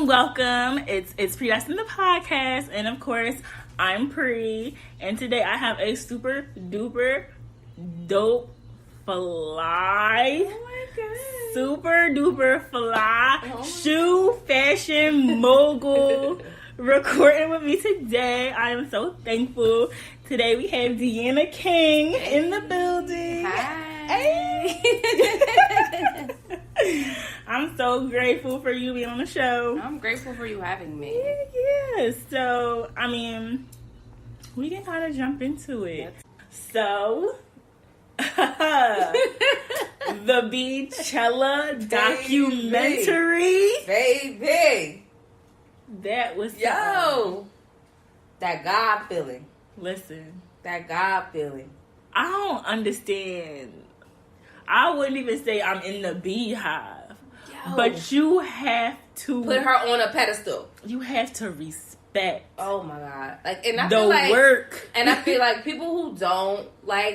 welcome. It's Predestined the podcast, and of course, I'm Pre, and today I have a super duper dope fly. Oh my god. Super duper fly shoe fashion mogul recording with me today. I am so thankful. Today we have Deanna King in the building. Hi. Hey. I'm so grateful for you being on the show. I'm grateful for you having me. Yeah. So, I mean, we can kind of jump into it. So, the Beachella documentary. Baby. That was That God feeling. Listen, That God feeling. I don't understand. I wouldn't even say I'm in the beehive, but you have to put her on a pedestal. You have to respect. Oh my god! And I the feel like work. And I feel like people who don't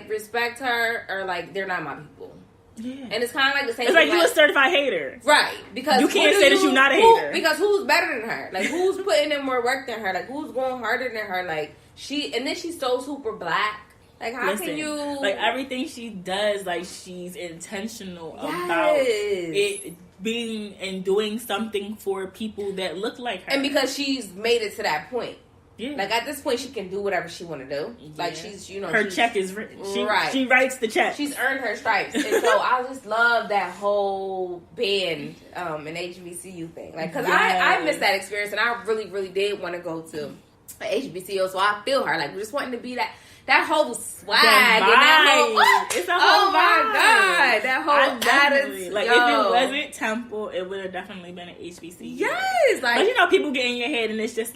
respect her are they're not my people. Yeah. And it's kind of like the same. It's like you a certified hater, right? Because you can't say that you're not a hater. Because who's better than her? Who's putting in more work than her? Who's going harder than her? And then she's so super black. How can you... everything she does, she's intentional about it being and doing something for people that look like her. And because she's made it to that point. Yeah. At this point, she can do whatever she want to do. Yeah. She's, her check is written. She right. writes the check. She's earned her stripes. And so I just love that whole band and HBCU thing. Because I missed that experience, and I really, really did want to go to an HBCU. So I feel her. Just wanting to be that whole swag and that whole it's a whole vibe. My god, that whole attitude. If it wasn't Temple, it would have definitely been an HBCU. Yes, but people get in your head and it's just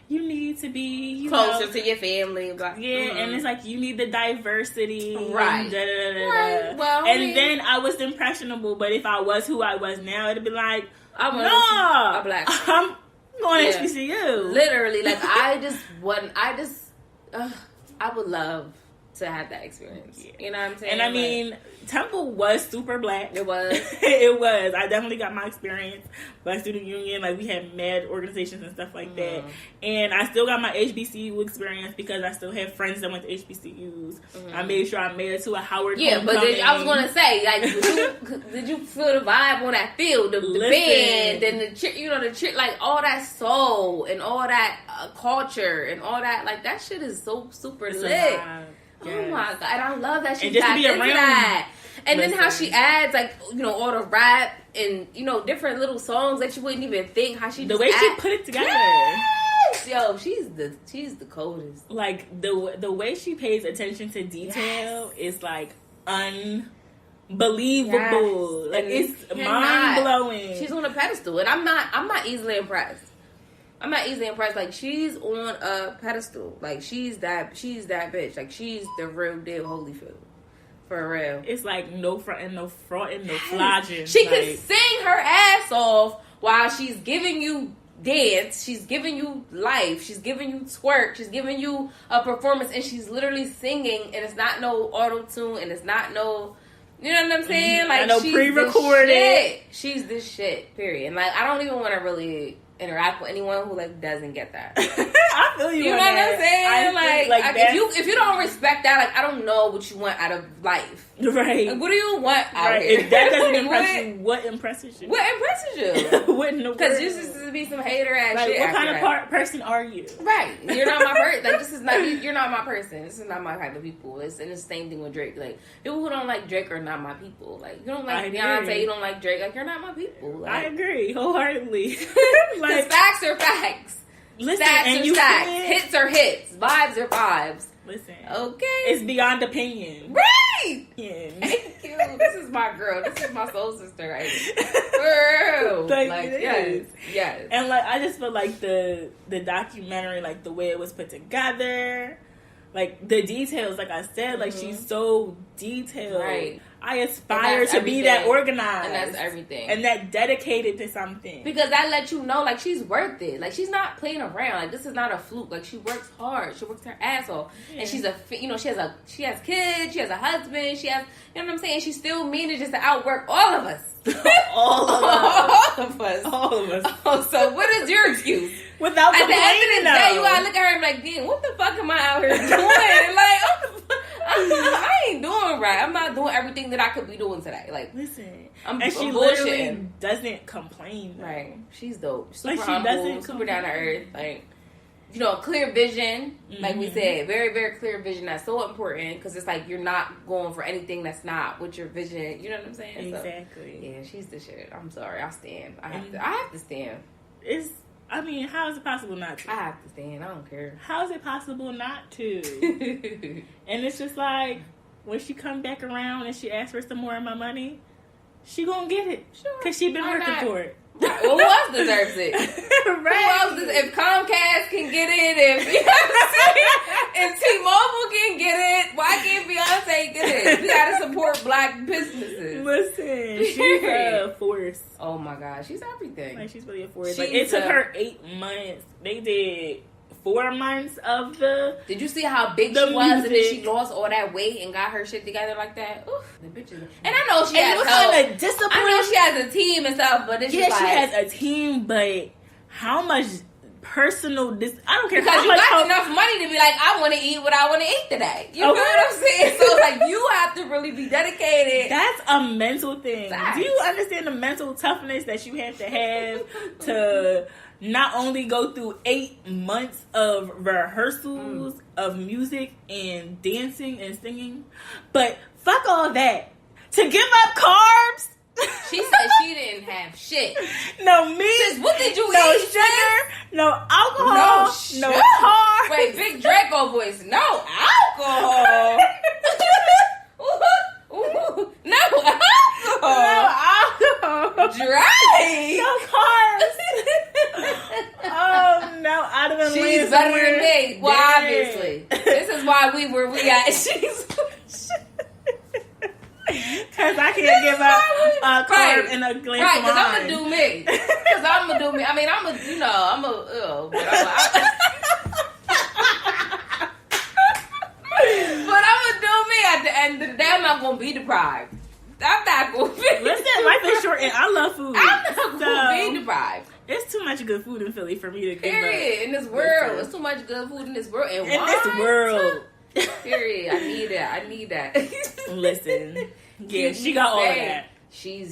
you need to be closer to your family. And it's you need the diversity, right? And right. Well, then I was impressionable. But if I was who I was now, it'd be a black. I'm going to HBCU. Literally, I would love to have that experience. Yeah. You know what I'm saying? And Temple was super black. It was. It was. I definitely got my experience. Black Student Union, we had mad organizations and stuff like that. And I still got my HBCU experience because I still have friends that went to HBCUs. I made sure I made it to a Howard. Yeah, but I was going to say, did you feel the vibe on that field? The band and the all that soul and all that culture and all that. That shit is so super lit. Yes. Oh my god, and I love that she tapped into that. And then how she adds all the rap and different little songs that you wouldn't even think how she the way she put it together. Yes! Yo, she's the coldest. The way she pays attention to detail is unbelievable. Yes. It's mind blowing. She's on a pedestal, and I'm not easily impressed. I'm not easily impressed. She's on a pedestal. She's that bitch. She's the real deal Holyfield. For real. It's no fronting, no flogging. She can sing her ass off while she's giving you dance. She's giving you life. She's giving you twerk. She's giving you a performance. And she's literally singing. And it's not no auto-tune. And it's not no... You know what I'm saying? She's pre-recorded. She's this shit, period. And I don't even want to really... interact with anyone who doesn't get that. I feel you. You know what I'm saying? If you don't respect that, I don't know what you want out of life. Right. What do you want out here? If that doesn't impress you, what impresses you? What impresses you? What in the world? Because this is to be some hater ass shit. What kind of person are you? Right. You're not my person. This is not. You're not my person. This is not my type of people. And it's the same thing with Drake. People who don't like Drake are not my people. You don't like Beyonce. You don't like Drake. You're not my people. I agree wholeheartedly. Facts are facts. Listen, stats and are stats. Hits are hits. Vibes are vibes. Listen. Okay. It's beyond opinion. Right. Yeah. Thank you. This is my girl. This is my soul sister right here. Yes. And I just feel the documentary, the way it was put together, Like, the details, like I said, like, she's so detailed. Right. I aspire to be that organized. And that's everything. And that dedicated to something. Because that lets you know, like, she's worth it. Like, she's not playing around. Like, this is not a fluke. Like, she works hard. She works her ass off. Yeah. And she's she has kids. She has a husband. She has, you know what I'm saying? She still manages to outwork all of us. All of us. All of us. Oh, so what is your excuse? Without at the complaining, end of the day, you gotta look at her and be like, damn, what the fuck am I out here doing? Like, I ain't doing right. I'm not doing everything that I could be doing today. Like, listen, I'm she literally doesn't complain. Though. Right. She's dope. Super like, she humble, doesn't super down to earth. Like, you know, clear vision. Like we said, very, very clear vision. That's so important because it's like you're not going for anything that's not with your vision. You know what I'm saying? Exactly. So, yeah, she's the shit. I'm sorry. I'll stand. I have to stand. I mean, how is it possible not to? I have to stand. I don't care. How is it possible not to? And it's just like, when she come back around and she asks for some more of my money, she gonna get it. Sure. Because she been working for it. Well, who else deserves it? Right. Who else if Comcast can get it, if you know what I'm saying? If T-Mobile can get it, why can't Beyonce get it? We gotta support black businesses. Listen, she's a force. Oh my God, she's everything. Like, she's really a force. Like, it took her 8 months. They did 4 months of the. Did you see how big she was, and then she lost all that weight and got her shit together like that? Oof, the bitches. And I know she has help. Kind of discipline. I know she has a team and stuff, but it's just like, she has a team, but how much personal? I don't care. Because you got enough money to be like, I want to eat what I want to eat today. You know what I'm saying? So it's like you have to really be dedicated. That's a mental thing. Facts. Do you understand the mental toughness that you have to not only go through 8 months of rehearsals of music and dancing and singing, but fuck all that, to give up carbs? She said she didn't have shit. No meat. Sis, what did you no eat? Sugar. No alcohol. No carbs. Wait, Big Draco voice. No alcohol. No alcohol. No alcohol. Dry. No carbs. Oh no, I'd have been. She's better than me. Well, obviously, this is why we were we at. She's. Because I can't give up a carb and a glass of wine. Right, because I'm going to do me. Because I'm going to do me. I mean, I'm going to, you know, I'm going to, but I'm going to do me at the end of the day. I'm not going to be deprived. I'm not going to be. Listen, life is short and I love food. I'm not going to be deprived. It's too much good food in Philly for me to give up. Period. In this world. It's too much good food in this world. And in this world. Period. I need that. I need that. Listen. Yeah, she got all of that. She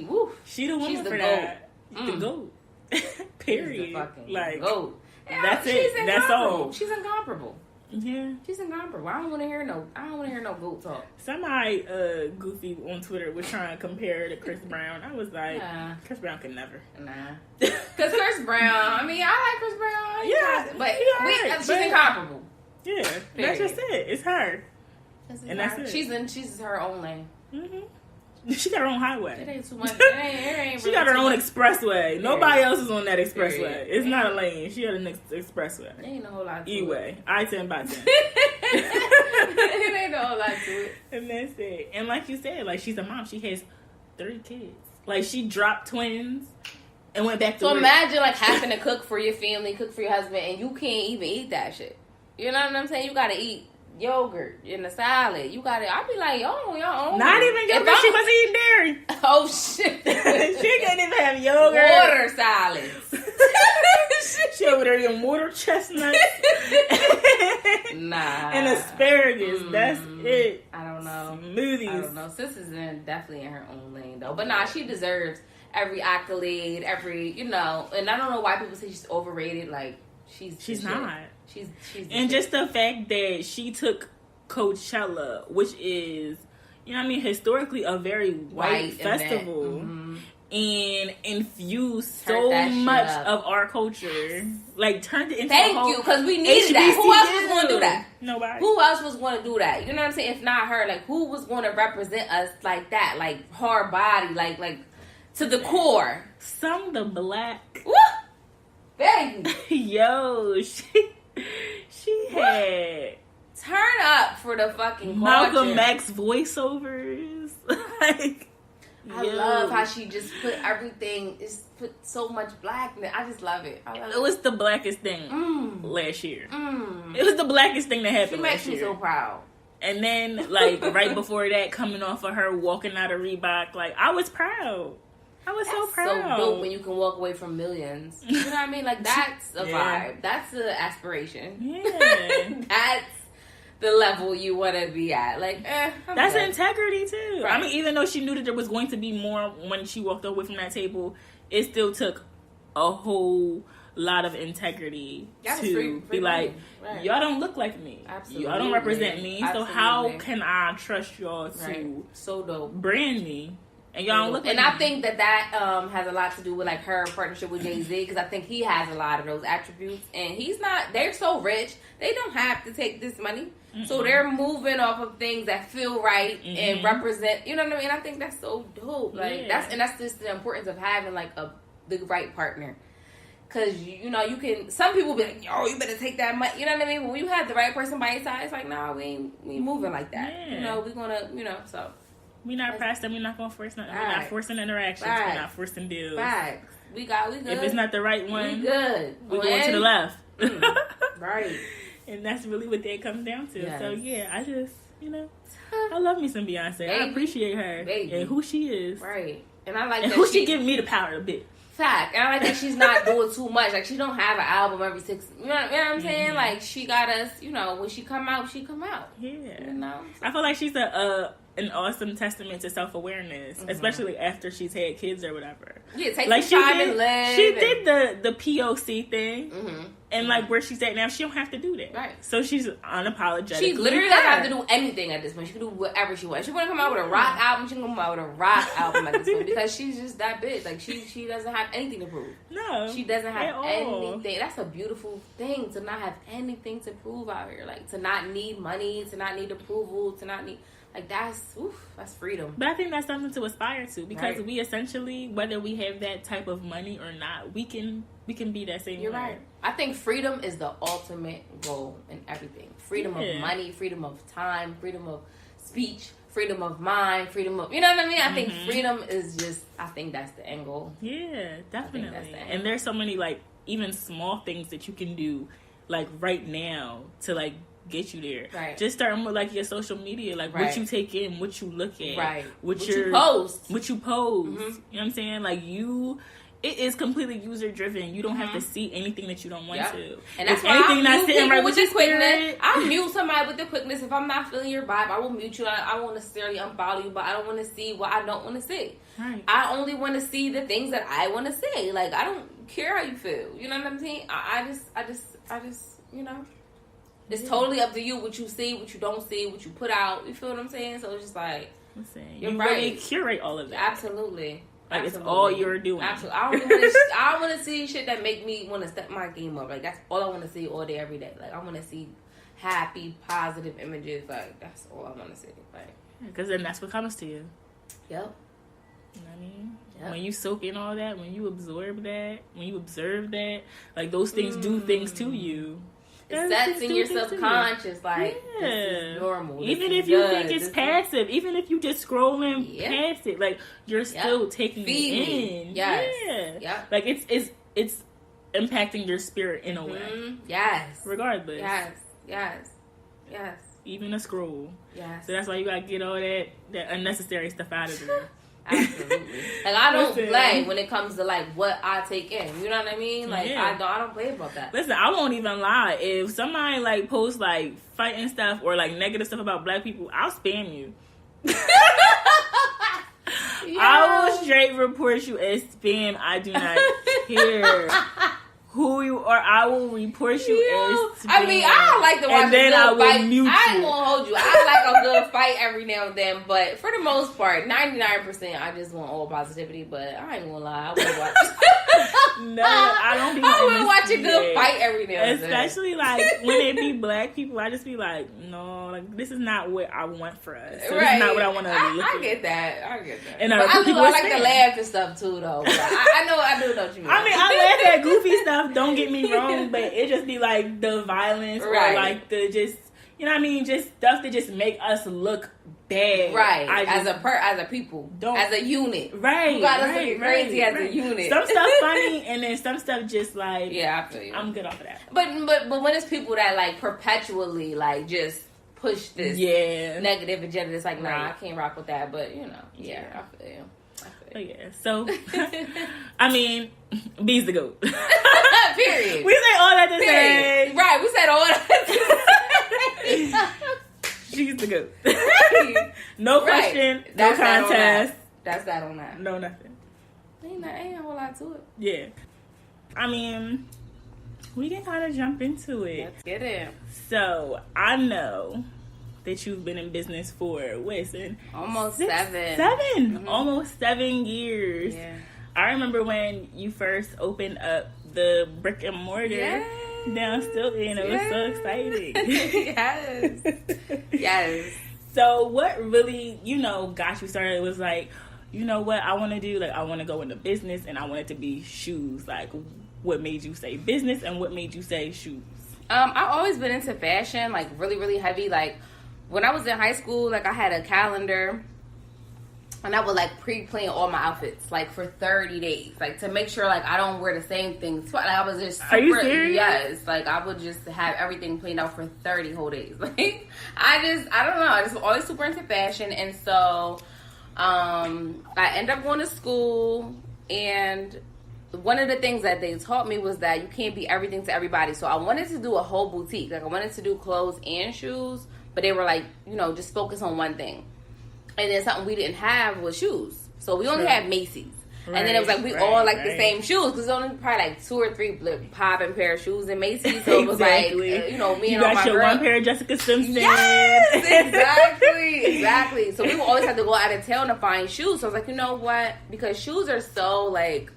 woo. She the woman for that. The GOAT. Period. She's the fucking like GOAT. That's it. That's all. She's incomparable. Yeah. She's incomparable. I don't want to hear no GOAT talk. Somebody goofy on Twitter was trying to compare her to Chris Brown. I was like, Chris Brown can never. Nah. Because Chris Brown, I mean, I like Chris Brown. Yeah. But she's incomparable. Yeah. Period. That's just it. It's her. And that's it. She's her own lane. Mm-hmm. She got her own highway. It ain't too much. It ain't she got her own expressway. Nobody else is on that expressway. It's not a lane. She got an expressway. It ain't a whole lot to E-way. I-10 by 10. It ain't a whole lot to it. And that's it. And like you said, like, she's a mom. She has 3 kids. Like, she dropped twins and went back to work. Imagine, like, having to cook for your family, cook for your husband, and you can't even eat that shit. You know what I'm saying? You gotta eat yogurt in a salad. You gotta. I'd be like, oh, y'all own. Not even yogurt. She was eating dairy. Oh shit! She couldn't even have yogurt. Water salads. She over there eating water chestnuts. Nah. And asparagus. That's it. I don't know. Smoothies. I don't know. Sis is definitely in her own lane though. But nah, she deserves every accolade, every, you know. And I don't know why people say she's overrated. Like she's not. She's and just the fact that she took Coachella, which is, you know what I mean, historically a very white festival, and infused so much of our culture, like turned it into Thank you, because we needed that. Who else was going to do that? Nobody. Who else was going to do that? You know what I'm saying? If not her, like, who was going to represent us like that? Like, hard body, like to the core. Some the black. Woo! Thank you. Yo, she had for the fucking Malcolm X voiceovers. Like, I love how she just put everything, put so much blackness. I just love it. It was the blackest thing last year. It was the blackest thing that happened last year. She makes me so proud. And then, like, right before that, coming off of her walking out of Reebok, like, I was proud. I was so proud. So dope when you can walk away from millions. You know what I mean? Like, that's a vibe. That's an aspiration. Yeah. That's the level you want to be at. Like, that's good. Integrity, too. Right. I mean, even though she knew that there was going to be more when she walked away from that table, it still took a whole lot of integrity to be like, y'all don't look like me. Absolutely. Y'all don't represent me. Absolutely. So how can I trust y'all to so dope brand me? And y'all don't look like me. I think that has a lot to do with like her partnership with Jay-Z, because I think he has a lot of those attributes, and they're so rich, they don't have to take this money. Mm-hmm. So they're moving off of things that feel right and represent, you know what I mean? I think that's so dope. Like that's just the importance of having like the right partner. Cause you know, you can, some people be like, yo, you better take that money. You know what I mean? When you have the right person by your side, it's like, nah, we ain't moving like that. Yeah. You know, we're gonna, you know, so. We're not pressing. We're not going to force nothing. We're not forcing interactions. We're not forcing deals. Facts. We good. If it's not the right one, we good. We're going to the left. Right. And that's really what that comes down to. Yes. So, yeah, I just, you know, I love me some Beyonce. Baby. I appreciate her and who she is. Right. And I like and that who she giving me the power a bit. Fact. And I like that she's not doing too much. Like, she don't have an album every 6... You know what I'm saying? Like, she got us, you know, when she come out, she come out. Yeah. You know? So. I feel like she's an awesome testament to self-awareness, especially after she's had kids or whatever. Yeah, take like some time and live. She did the POC thing, and like where she's at now, she don't have to do that. Right. So she's unapologetic. She literally doesn't have to do anything at this point. She can do whatever she wants. She want to come out with a rock album, she can come out with a rock album at this point, because she's just that bitch. Like she doesn't have anything to prove. No, she doesn't have anything. That's a beautiful thing, to not have anything to prove out here. Like, to not need money, to not need approval, to not need. Like, that's freedom. But I think that's something to aspire to, because we essentially, whether we have that type of money or not, we can be that same way. You're right. I think freedom is the ultimate goal in everything. Freedom of money, freedom of time, freedom of speech, freedom of mind, freedom of, you know what I mean? I think freedom is just, I think that's the end goal. Yeah, definitely. And there's so many, like, even small things that you can do, like, right now to, like, get you there. Right. Just starting with like your social media, like what you take in, what you look at, what you post. You know what I'm saying? Like it is completely user driven. You don't have to see anything that you don't want to. And that's why anything not sitting right with your quickness. I'll mute somebody with the quickness. If I'm not feeling your vibe, I will mute you. I won't necessarily unfollow you, but I don't want to see what I don't want to see. Right. I only want to see the things that I want to see. Like, I don't care how you feel. You know what I'm saying? I just, you know. It's totally up to you what you see, what you don't see, what you put out. You feel what I'm saying? So it's just like, you really curate all of that. Absolutely. Like, it's all you're doing. Absolutely. I don't want to see shit that make me want to step my game up. Like, that's all I want to see all day, every day. Like, I want to see happy, positive images. Like, that's all I want to see. Like, because then that's what comes to you. Yep. You know what I mean? Yep. When you soak in all that, when you absorb that, when you observe that, like, those things do things to you. It sets in your subconscious, like, this is normal. Even if you think it's passive, even if you just scrolling past it, like, you're still taking it in. Yes. Yeah. Like, it's impacting your spirit in a way. Yes. Regardless. Yes. Even a scroll. Yes. So that's why you gotta get all that unnecessary stuff out of there. Absolutely. Like, I don't play when it comes to like what I take in. You know what I mean? Like, I don't play about that. Listen, I won't even lie. If somebody like posts like fighting stuff or like negative stuff about black people, I'll spam you. I will straight report you as spam. I do not care who you are. I will report you as spam. I mean, I don't like to watch a good fight. Mute I ain't gonna hold you. I like a good fight every now and then, but for the most part, 99%, I just want all positivity. But I ain't gonna lie, I would watch. No, I don't. I would watch a good fight every now and then. Especially like when it be black people, I just be like, no, like this is not what I want for us. So This is not what I want to look at. I get that. And I like to laugh and stuff too, though. I do know what you mean. I mean, I laugh at goofy stuff. Don't get me wrong, but it just be like the violence or like the just, you you know what I mean, just stuff that just make us look bad. Right. As a people. As a unit. Right. You got us looking crazy as a unit. Some stuff funny, and then some stuff just like, yeah, I feel you. I'm good off of that. But when it's people that like perpetually like just push this negative agenda, it's like, nah, I can't rock with that. But you know, I feel you. Oh, yeah. So, I mean, B's the GOAT. Period. We say all that to say. Right, we said all that to say. She's the GOAT. Right. No question, no contest. That's that on that. No nothing. Ain't a whole lot to it. Yeah. I mean, we can kind of jump into it. Let's get it. So, I know that you've been in business for, almost 7. Mm-hmm. Almost 7 years. Yeah. I remember when you first opened up the brick and mortar down Stilton. It was so exciting. Yes. So what really, got you started was like, you know what I want to do? Like, I want to go into business, and I want it to be shoes. Like, what made you say business, and what made you say shoes? I've always been into fashion, like really, really heavy. Like, when I was in high school, like I had a calendar, and I would like pre-plan all my outfits like for 30 days, like to make sure like I don't wear the same things. Like I was just super, are you serious? Yes, like I would just have everything planned out for 30 whole days. Like I don't know, I just always super into fashion, and so I ended up going to school, and one of the things that they taught me was that you can't be everything to everybody. So I wanted to do a whole boutique, like I wanted to do clothes and shoes. But they were like, just focus on one thing. And then something we didn't have was shoes. So we only had Macy's. Right, and then it was like we all like the same shoes. Because there's only probably like 2 or 3 popping pair of shoes in Macy's. So it was like, me and all my girls. You got your one pair of Jessica Simpson. Yes, exactly. So we would always have to go out of town to find shoes. So I was like, you know what? Because shoes are so like...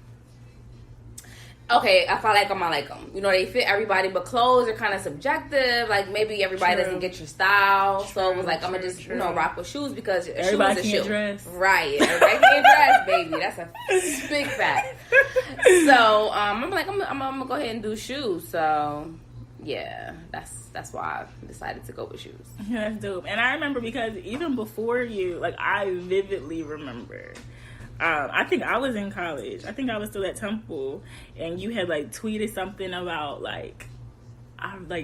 Okay, if I like them, I like them. They fit everybody, but clothes are kind of subjective. Like, mayes everybody doesn't get your style. So it was like, I'm going to just, rock with shoes because everybody shoes is a can't shoe. Dress. Right. Everybody can't dress, baby. That's a big fact. So, I'm like, I'm going to go ahead and do shoes. So, yeah, that's why I decided to go with shoes. Yeah, that's dope. And I remember because even before you, like, I vividly remember... I think I was in college. I think I was still at Temple, and you had like tweeted something about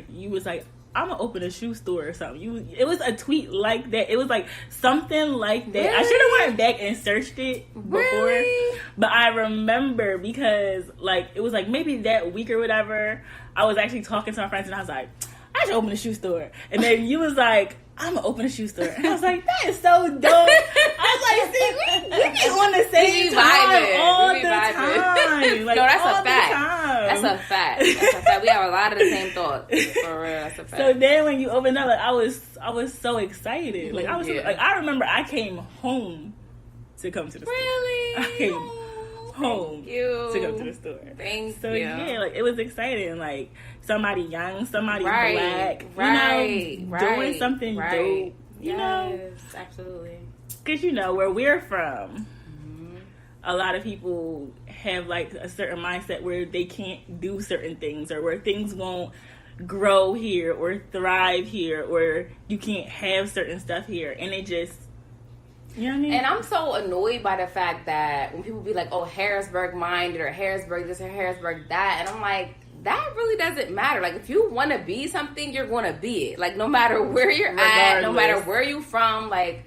you was like, I'm gonna open a shoe store or something. It was a tweet like that. It was like something like that. Really? I should have went back and searched it before, really? But I remember because like it was like maybe that week or whatever. I was actually talking to my friends, and I was like, I should open a shoe store, and then you was like, I'm gonna open a shoe store. And I was like, that is so dope. I was like, see, we be on the same time all the time. Like, no, that's a fact. That's a fact. We have a lot of the same thoughts. For real, that's a fact. So then when you opened up, like I was so excited. Like I was like I remember I came home to come to the store. Really? I came home to come to the store. Thank you. Yeah, like it was exciting. Like somebody young, somebody black, doing something dope. Yes, absolutely. Because where we're from, a lot of people have like a certain mindset where they can't do certain things, or where things won't grow here or thrive here, or you can't have certain stuff here, and it just. You know what I mean? And I'm so annoyed by the fact that when people be like, oh, Harrisburg minded, or Harrisburg this or Harrisburg that, and I'm like, that really doesn't matter. Like, if you want to be something, you're going to be it. Like, no matter where you're at, no matter where you from, like,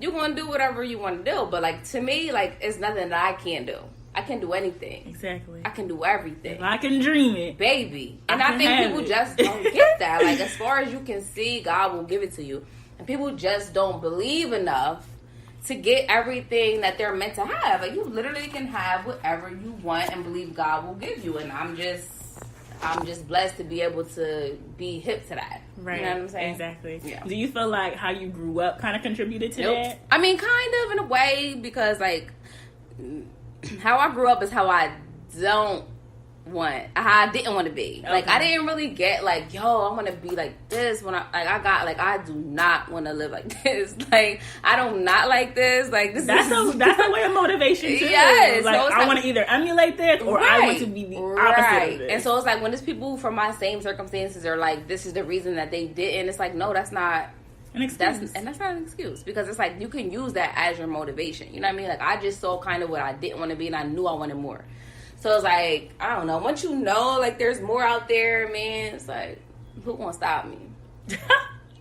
you're going to do whatever you want to do. But, like, to me, like, it's nothing that I can't do. I can do anything. Exactly. I can do everything. If I can dream it. Baby. And I think people just don't get that. Like, as far as you can see, God will give it to you. And people just don't believe enough to get everything that they're meant to have. Like, you literally can have whatever you want and believe God will give you. And I'm just blessed to be able to be hip to that. Right. You know what I'm saying? Exactly. Yeah. Do you feel like how you grew up kind of contributed to that? I mean, kind of in a way, because like how I grew up is how I don't how I didn't want to be. Okay. Like, I didn't really get, like, yo, I want to be like this when I do not want to live like this. Like, I don't not like this. Like, that's a way of motivation, too. Yes. Like, so I want to either emulate this or I want to be the opposite of this. And so it's like, when there's people from my same circumstances are like, this is the reason that they didn't, it's like, no, that's not an excuse. That's not an excuse, because it's like, you can use that as your motivation. You know what I mean? Like, I just saw kind of what I didn't want to be, and I knew I wanted more. So it's like, I don't know. Once you know, like, there's more out there, man, it's like, who won't stop me?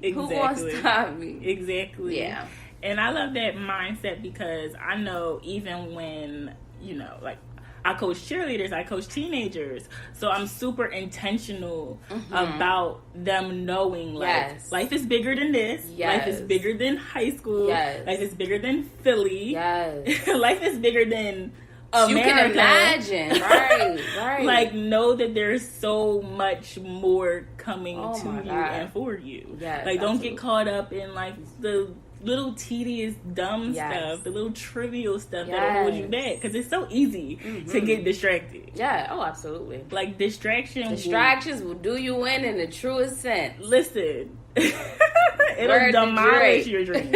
Exactly. Who won't stop me? Exactly. Yeah. And I love that mindset, because I know even when, you know, like, I coach cheerleaders, I coach teenagers, so I'm super intentional about them knowing, like, life is bigger than this. Yes. Life is bigger than high school. Yes. Life is bigger than Philly. Yes. Life is bigger than America. You can imagine, right. Like, know that there's so much more coming to you and for you. Yes, like, don't get caught up in, like, the little tedious, dumb stuff, the little trivial stuff that'll hold you back, because it's so easy to get distracted. Yeah, oh, absolutely. Like, distractions will do you in the truest sense. Listen, it'll demolish your dreams.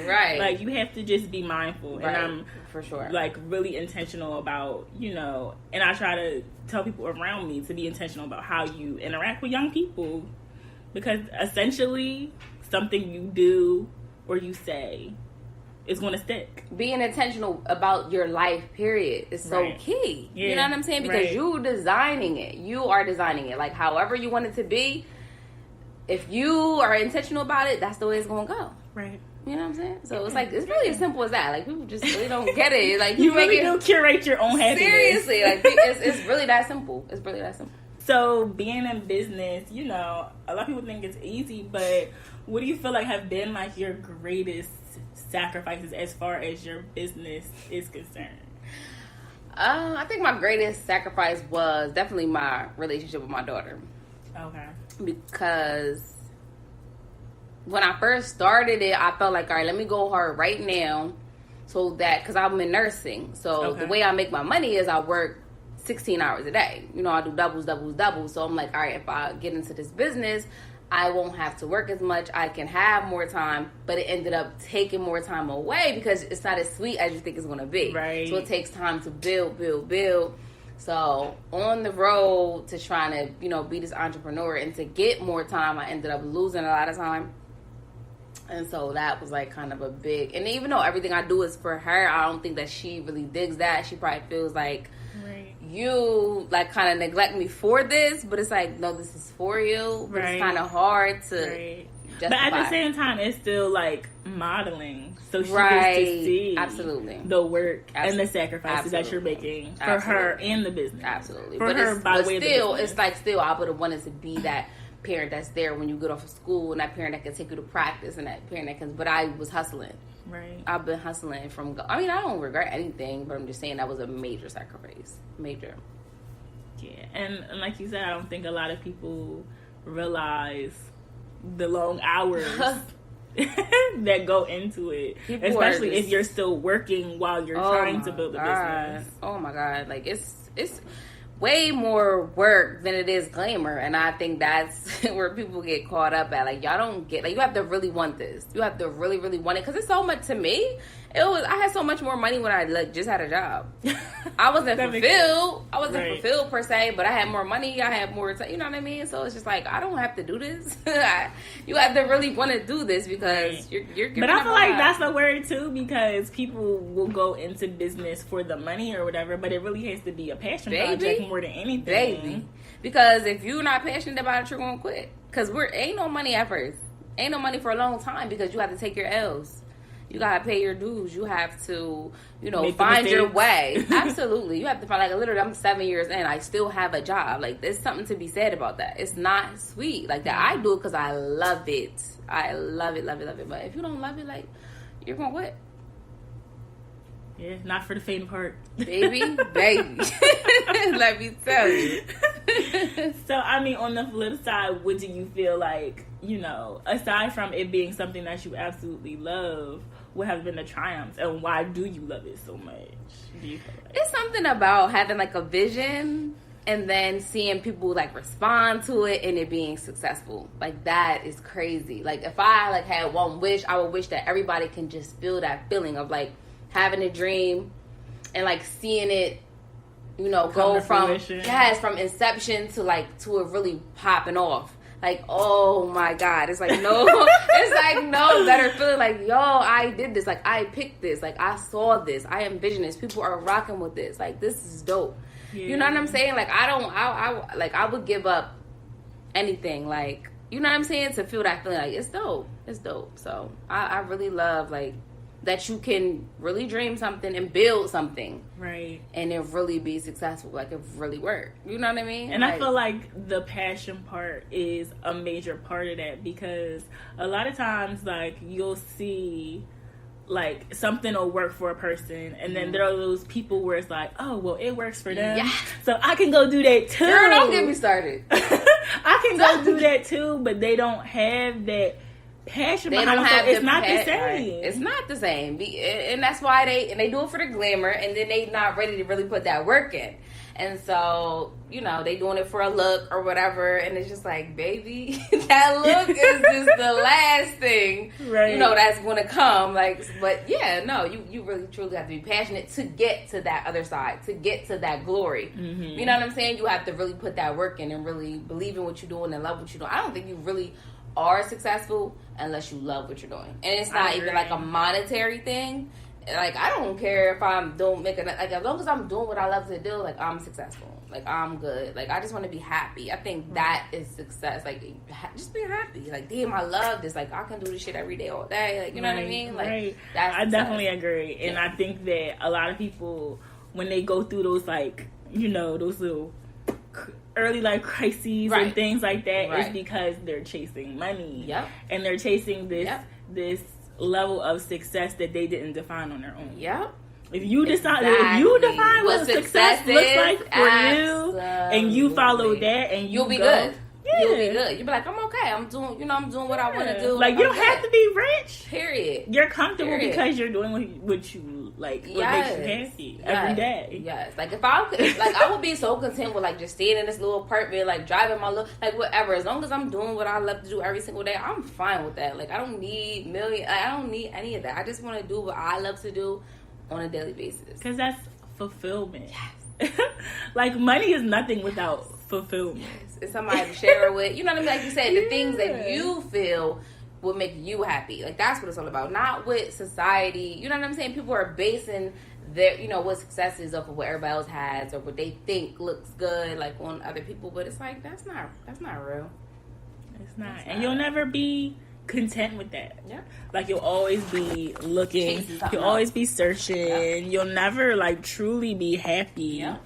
Right. Like, you have to just be mindful, and I'm for sure, like, really intentional about, you know, and I try to tell people around me to be intentional about how you interact with young people, because essentially something you do or you say is going to stick. Being intentional about your life, period, is so key. Yeah. You know what I'm saying? Because you are designing it. Like, however you want it to be, if you are intentional about it, that's the way it's going to go. Right. You know what I'm saying? So it's like, it's really as simple as that. Like, people just really don't get it. Like, you really do curate your own happiness. Seriously. Like, it's really that simple. It's really that simple. So, being in business, you know, a lot of people think it's easy, but what do you feel like have been, like, your greatest sacrifices as far as your business is concerned? I think my greatest sacrifice was definitely my relationship with my daughter. Okay. Because when I first started it, I felt like, all right, let me go hard right now, so that, because I'm in nursing. So the way I make my money is I work 16 hours a day. You know, I do doubles. So I'm like, all right, if I get into this business, I won't have to work as much. I can have more time. But it ended up taking more time away, because it's not as sweet as you think it's going to be. Right. So it takes time to build. So on the road to trying to, you know, be this entrepreneur and to get more time, I ended up losing a lot of time. And so that was, like, kind of a big... And even though everything I do is for her, I don't think that she really digs that. She probably feels like... you, like, kind of neglect me for this, but it's like, no, this is for you. But it's kind of hard to justify. But at the same time, it's still, like, modeling. So she gets to see the work and the sacrifices that you're making for her and the business. Absolutely. For her by way of the business. It's like, still, I would have wanted to be that parent that's there when you get off of school, and that parent that can take you to practice, and that parent that can... But I was hustling. Right. I've been hustling from... I mean, I don't regret anything, but I'm just saying that was a major sacrifice. Major. Yeah, and like you said, I don't think a lot of people realize the long hours that go into it. People especially if you're still working while you're trying to build a business. Oh my God. Like, it's way more work than it is glamour, and I think that's where people get caught up at. Like, y'all don't get, like, you have to really want this. You have to really, really want it, because it's so much. To me, I had so much more money when I, like, just had a job. I wasn't fulfilled. I wasn't fulfilled per se, but I had more money. I had more time. You know what I mean? So it's just like, I don't have to do this. You have to really want to do this, because you're But I feel like that's a word too, because people will go into business for the money or whatever, but it really has to be a passion project more than anything. Baby. Because if you're not passionate about it, you're going to quit. Because ain't no money at first. Ain't no money for a long time, because you have to take your L's. You gotta pay your dues. You have to, you know, find your way. Absolutely. You have to find, like, literally, I'm 7 years in. I still have a job. Like, there's something to be said about that. It's not sweet like that. I do it because I love it. I love it. But if you don't love it, like, you're gonna quit. Yeah, not for the faint of heart. Baby. Let me tell you. So, I mean, on the flip side, what do you feel like, you know, aside from it being something that you absolutely love, what have been the triumphs, and why do you love it so much? Do you feel like? It's something about having, like, a vision and then seeing people like respond to it and it being successful. Like, that is crazy. Like, if I like had one wish, I would wish that everybody can just feel that feeling of like having a dream and like seeing it, you know, go from inception to like to it really popping off. Like, oh my God, it's like no, it's like no better feeling. Like, yo, I did this. Like, I picked this. Like, I saw this. I envisioned this. People are rocking with this. Like, this is dope. Yeah. You know what I'm saying? Like, I would give up anything. Like, you know what I'm saying? To feel that feeling. Like, it's dope. It's dope. So I really love like that you can really dream something and build something. Right. And it really be successful. Like, it really work. You know what I mean? And like, I feel like the passion part is a major part of that, because a lot of times, like, you'll see, like, something will work for a person, and then there are those people where it's like, oh, well, it works for them. Yeah. So I can go do that too. Girl, don't get me started. I can go do that too, but they don't have that passion. They don't have it's not the same. Right. It's not the same, and that's why they do it for the glamour, and then they not ready to really put that work in. And so, you know, they doing it for a look or whatever, and it's just like, baby, that look is just the last thing, right, you know, that's going to come. Like, but yeah, no, you really truly have to be passionate to get to that other side, to get to that glory. Mm-hmm. You know what I'm saying? You have to really put that work in and really believe in what you're doing and love what you're doing. I don't think you really are successful unless you love what you're doing, and it's not even like a monetary thing. Like, I don't care if I'm like, as long as I'm doing what I love to do, like, I'm successful. Like, I'm good. Like, I just want to be happy. I think that is success. Like, just be happy. Like, damn, I love this. Like, I can do this shit every day, all day. Like, you know what I mean? Like, that's I definitely agree. And I think that a lot of people, when they go through those, like, you know, those little early life crises and things like that, it's because they're chasing money. Yep. And they're chasing this level of success that they didn't define on their own. Yep. If you decide, if you define what success looks like for you, and you follow that, and you'll be good. Yeah. You'll be good. You'll be like, I'm okay. I'm doing what I want to do. Like, you don't have to be rich. Period. You're comfortable because you're doing what you like. What makes you happy every day. Yes. Like, if I could, like, I would be so content with like just staying in this little apartment, like driving my little, like whatever. As long as I'm doing what I love to do every single day, I'm fine with that. Like, I don't need I don't need any of that. I just want to do what I love to do on a daily basis. Because that's fulfillment. Yes. Like, money is nothing without fulfillment. Yes. It's somebody to share it with. You know what I mean? Like you said, the things that you feel will make you happy. Like, that's what it's all about. Not what society, you know what I'm saying? People are basing their, you know, what success is off of what everybody else has or what they think looks good, like, on other people. But it's like, that's not real. It's not. And you'll never be content with that. Yeah. Like, you'll always be looking. You'll always be searching. Yeah. You'll never, like, truly be happy. Yeah.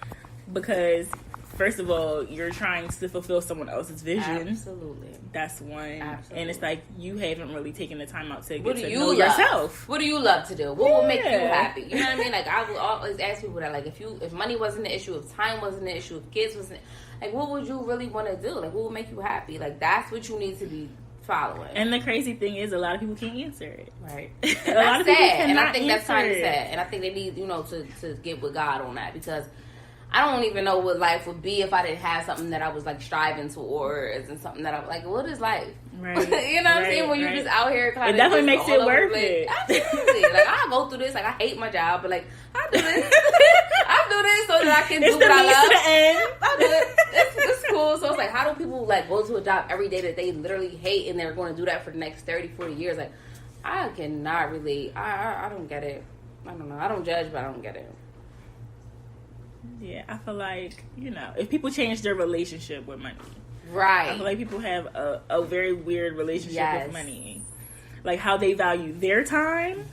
Because, first of all, you're trying to fulfill someone else's vision. Absolutely. That's one. Absolutely. And it's like, you haven't really taken the time out to get to know yourself. What do you love to do? What will make you happy? You know what I mean? Like, I will always ask people that, like, if money wasn't the issue, if time wasn't the issue, if kids wasn't, like, what would you really want to do? Like, what would make you happy? Like, that's what you need to be following. And the crazy thing is, a lot of people can't answer it. Right. And a lot of people cannot. And I think that's kind of sad. And I think they need, you know, to get with God on that, because I don't even know what life would be if I didn't have something that I was, like, striving towards, and something that I'm like, what is life? Right. You know what I'm saying? When you're just out here kind of, it definitely makes it worth it. Absolutely. Like, I go through this. Like, I hate my job, but, like, I do this. I do this so that I can do what I love. To the end. I do it. It's cool. So it's like, how do people, like, go to a job every day that they literally hate, and they're going to do that for the next 30, 40 years? Like, I cannot really. I don't get it. I don't know. I don't judge, but I don't get it. Yeah, I feel like, you know, if people change their relationship with money. Right. I feel like people have a very weird relationship with money. Like, how they value their time,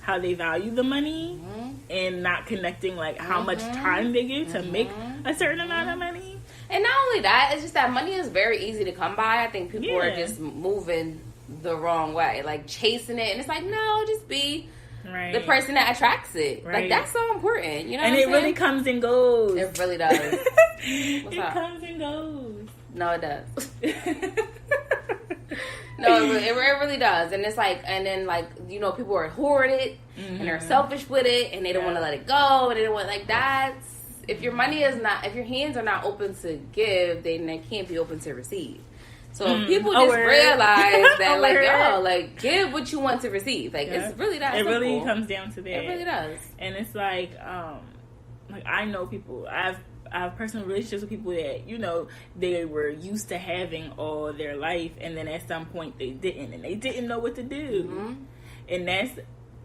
how they value the money, and not connecting, like, how much time they give to make a certain amount of money. And not only that, it's just that money is very easy to come by. I think people are just moving the wrong way, like, chasing it. And it's like, no, just be the person that attracts it. Right. Like, that's so important. You know what I'm saying? And it really comes and goes. It really does. It comes and goes. No, it does. No, it really does. And it's like, and then, like, you know, people are hoarded and they're selfish with it, and they don't want to let it go, and they don't want, like, if your money is not, if your hands are not open to give, then they can't be open to receive. So if people just realize that, like, yo, like, give what you want to receive. Like, it's really that simple. It really comes down to that. It really does. And it's like I know people. I have personal relationships with people that, you know, they were used to having all their life, and then at some point they didn't, and they didn't know what to do. Mm-hmm. And that's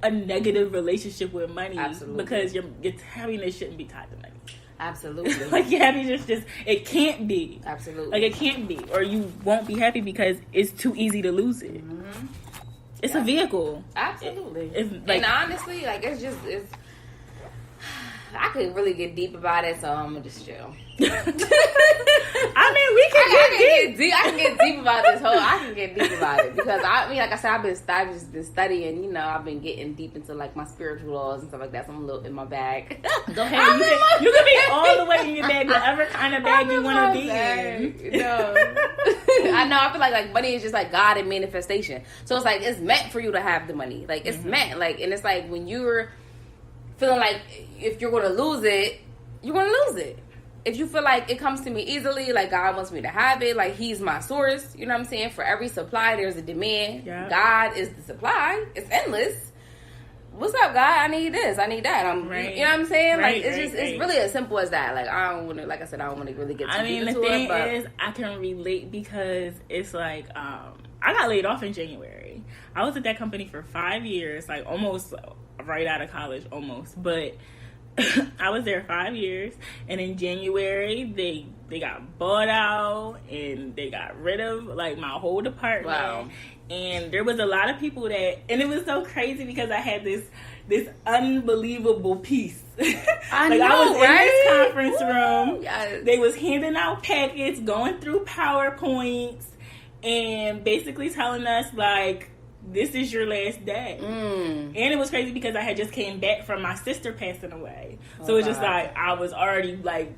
a negative relationship with money. Absolutely. Because your happiness shouldn't be tied to money. Absolutely. Like, your happiness just, it can't be. Absolutely. Like, it can't be. Or you won't be happy because it's too easy to lose it. Mm-hmm. It's a vehicle. Absolutely. And honestly, like, it's I could really get deep about it, so I'm gonna just chill. I mean, we can get deep. I can get deep about this whole. I can get deep about it because like I said, I've just been studying. You know, I've been getting deep into like my spiritual laws and stuff like that. So I'm a little in my bag. Go ahead. You can be all the way in your bag, whatever kind of bag you want to be in. You know, I know. I feel like money is just like God in manifestation. So it's like it's meant for you to have the money. Like it's meant. Like, and it's like when you're feeling like if you're going to lose it, you're going to lose it. If you feel like it comes to me easily, like God wants me to have it, like He's my source, you know what I'm saying? For every supply, there's a demand. Yeah. God is the supply. It's endless. What's up, God? I need this. I need that. Right. You know what I'm saying? Right, like it's really as simple as that. Like I don't want to, like I said, I don't want to really get too deep into it. The thing is, I can relate because it's like I got laid off in January. I was at that company for 5 years, like almost right out of college, almost, but. I was there 5 years, and in January they got bought out and they got rid of like my whole department. Wow. And there was a lot of people that, and it was so crazy because I had this unbelievable peace. I was in this conference room. Yes. They was handing out packets, going through PowerPoints, and basically telling us like, this is your last day. And it was crazy because I had just came back from my sister passing away. So it's just like, I was already like,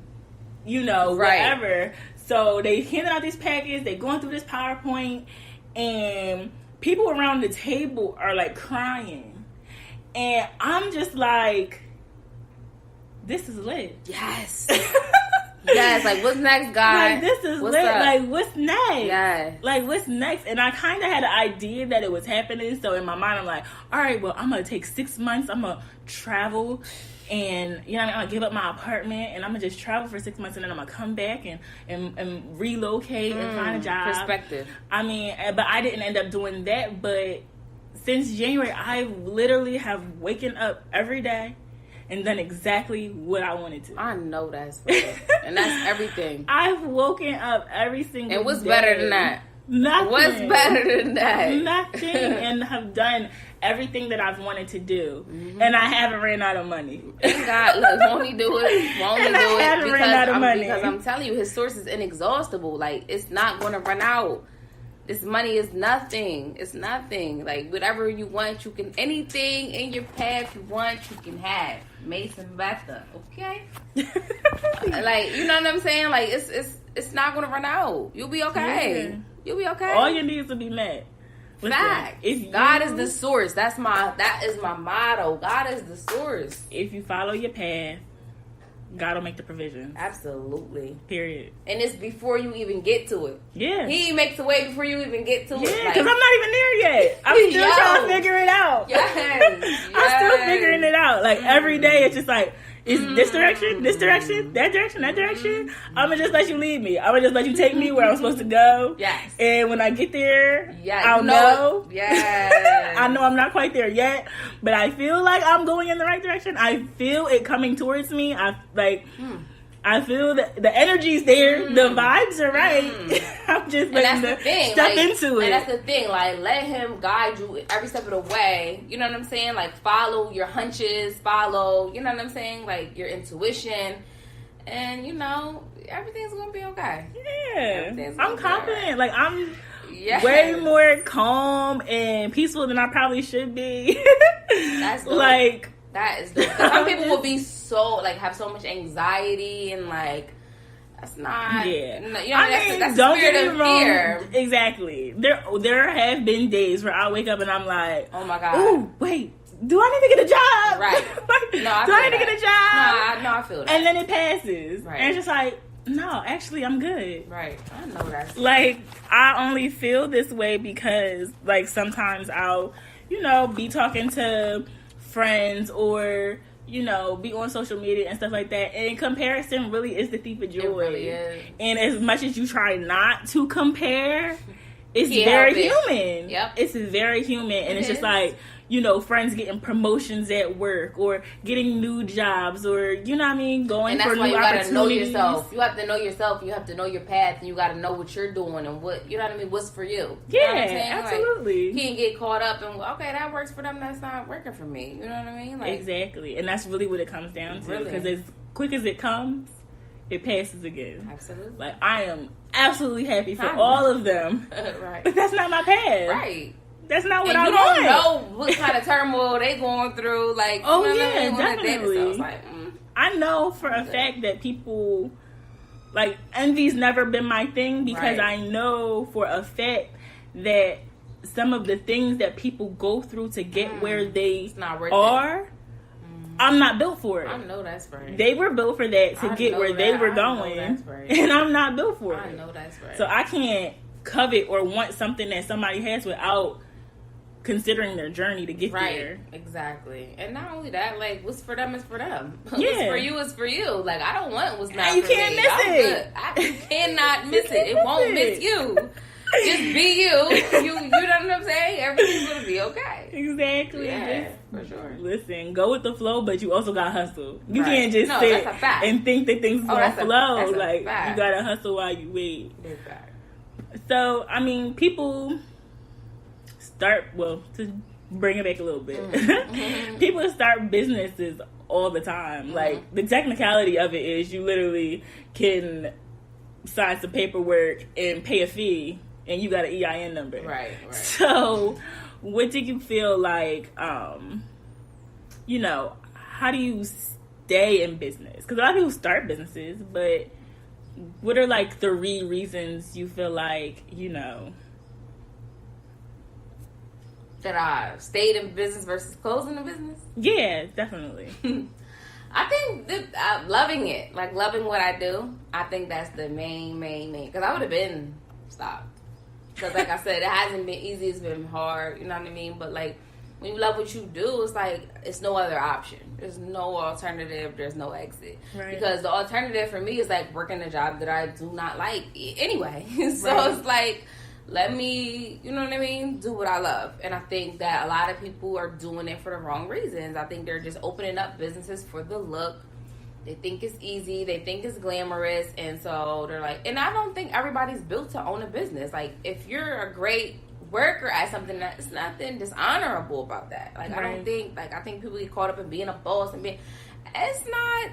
you know, whatever. So they handed out these packets, they going through this PowerPoint, and people around the table are like crying. And I'm just like, this is lit. Yes. Yes, like what's next, guys? Like this is lit. Up? Like what's next? Yeah. Like what's next? And I kind of had an idea that it was happening. So in my mind, I'm like, all right, well, I'm gonna take 6 months. I'm gonna travel, and you know, I'm gonna give up my apartment, and I'm gonna just travel for 6 months, and then I'm gonna come back and relocate and find a job. Perspective. I mean, but I didn't end up doing that. But since January, I literally have waken up every day and done exactly what I wanted to. I know that's real. And that's everything. I've woken up every single day. And what's better than that? Nothing. What's better than that? Nothing. And have done everything that I've wanted to do. Mm-hmm. And I haven't ran out of money. Thank God. Look, won't He do it? Won't He do it? Because I'm telling you, His source is inexhaustible. Like, it's not going to run out. This money is nothing. It's nothing. Like, whatever you want, you can, anything in your path you want, you can have. Mason Betha, okay? Like, you know what I'm saying? Like, it's not gonna run out. You'll be okay. Yeah. You'll be okay. All your needs will be met. Fact. God is the source. That is my motto. God is the source. If you follow your path, God will make the provisions. Absolutely. Period. And it's before you even get to it. Yeah. He makes a way before you even get to it. Yeah, because I'm not even there yet. I'm still trying to figure it out. Yes. I'm still figuring it out. Like, every day it's just like, is this direction, that direction. I'm going to just let you lead me. I'm going to just let you take me where I'm supposed to go. Yes. And when I get there, I'll know. Yes. I know I'm not quite there yet, but I feel like I'm going in the right direction. I feel it coming towards me. I feel that the energy's there. The vibes are right. I'm just letting step into it. And that's the thing. Like, let Him guide you every step of the way. You know what I'm saying? Like, follow your hunches. Follow, you know what I'm saying? Like, your intuition. And, you know, everything's going to be okay. Yeah. I'm confident. Right. Like, I'm way more calm and peaceful than I probably should be. That's dope. Like, that is dope. Some people will be so, like, have so much anxiety and, like, that's not. Yeah. You know, that's don't get me wrong. Fear. Exactly. There have been days where I wake up and I'm like, oh my God. Oh, wait. do I need to get a job? Right. Like, No, I do feel I need to that. get a job? No, I feel that. And then it passes. Right. And it's just like, no, actually, I'm good. Right. I know that. Like, I only feel this way because, like, sometimes I'll, you know, be talking to friends or, you know, be on social media and stuff like that. And comparison really is the thief of joy. It really is. And as much as you try not to compare, it's Can't very help it. human. Yep. It's very human. And It it's just is. like, you know, friends getting promotions at work or getting new jobs or, you know what I mean, going And that's for why new you gotta know opportunities. yourself. You have to know yourself. You have to know your path, and you gotta know what you're doing and what, you know what I mean, what's for you. You Yeah, know what I'm saying? absolutely. Like, you can't get caught up in, okay, that works for them, that's not working for me. You know what I mean? Like, Exactly. And that's really what it comes down to. Really. Because as quick as it comes, it passes again. absolutely. Like, I am absolutely happy for I know. all of them. Right. But that's not my path. Right. That's not what And I you want. don't know what kind of turmoil they going through. Like, Oh, you know yeah, what I mean? definitely. So it's like, I know for a fact that people, like, envy's never been my thing because Right. I know for a fact that some of the things that people go through to get where they it's not worth are, I'm not built for it. I know that's right. They were built for that to I get know where they that. were I know going, that's right. and I'm not built for I it. know that's right. So I can't covet or want something that somebody has without considering their journey to get Right, there. exactly. And not only that, like, what's for them is for them. Yeah. What's for you is for you. Like, I don't want what's not And you for can't me. miss I'm it. good. You cannot miss can't it. It miss won't it. miss you. Just be you. You know what I'm saying? Everything's gonna be okay. Exactly. Yeah, Just for sure. listen, go with the flow, but you also got to hustle. You Right. can't just No, sit that's a fact. and think that things is Oh, gonna that's a flow. Like fact. you gotta hustle while you wait. It's bad. So I mean, people start to bring it back a little bit. Mm-hmm. People start businesses all the time. Mm-hmm. Like the technicality of it is, you literally can sign some paperwork and pay a fee, and you got an EIN number. Right. So, what do you feel like? You know, how do you stay in business? Because a lot of people start businesses, but what are like 3 reasons you feel like, you know? That I stayed in business versus closing the business? Yeah, definitely. I think that loving it, like loving what I do, I think that's the main. Because I would have been stopped. Because like I said, it hasn't been easy. It's been hard. You know what I mean? But like when you love what you do, it's like it's no other option. There's no alternative. There's no exit. Right. Because the alternative for me is like working a job that I do not like anyway. So Right. it's like, let me, you know what I mean, do what I love. And I think that a lot of people are doing it for the wrong reasons. I think they're just opening up businesses for the look. They think it's easy. They think it's glamorous. And so they're like, and I don't think everybody's built to own a business. Like, if you're a great worker at something, that's nothing dishonorable about that. Like, I don't Right. think, like, I think people get caught up in being a boss and being, it's not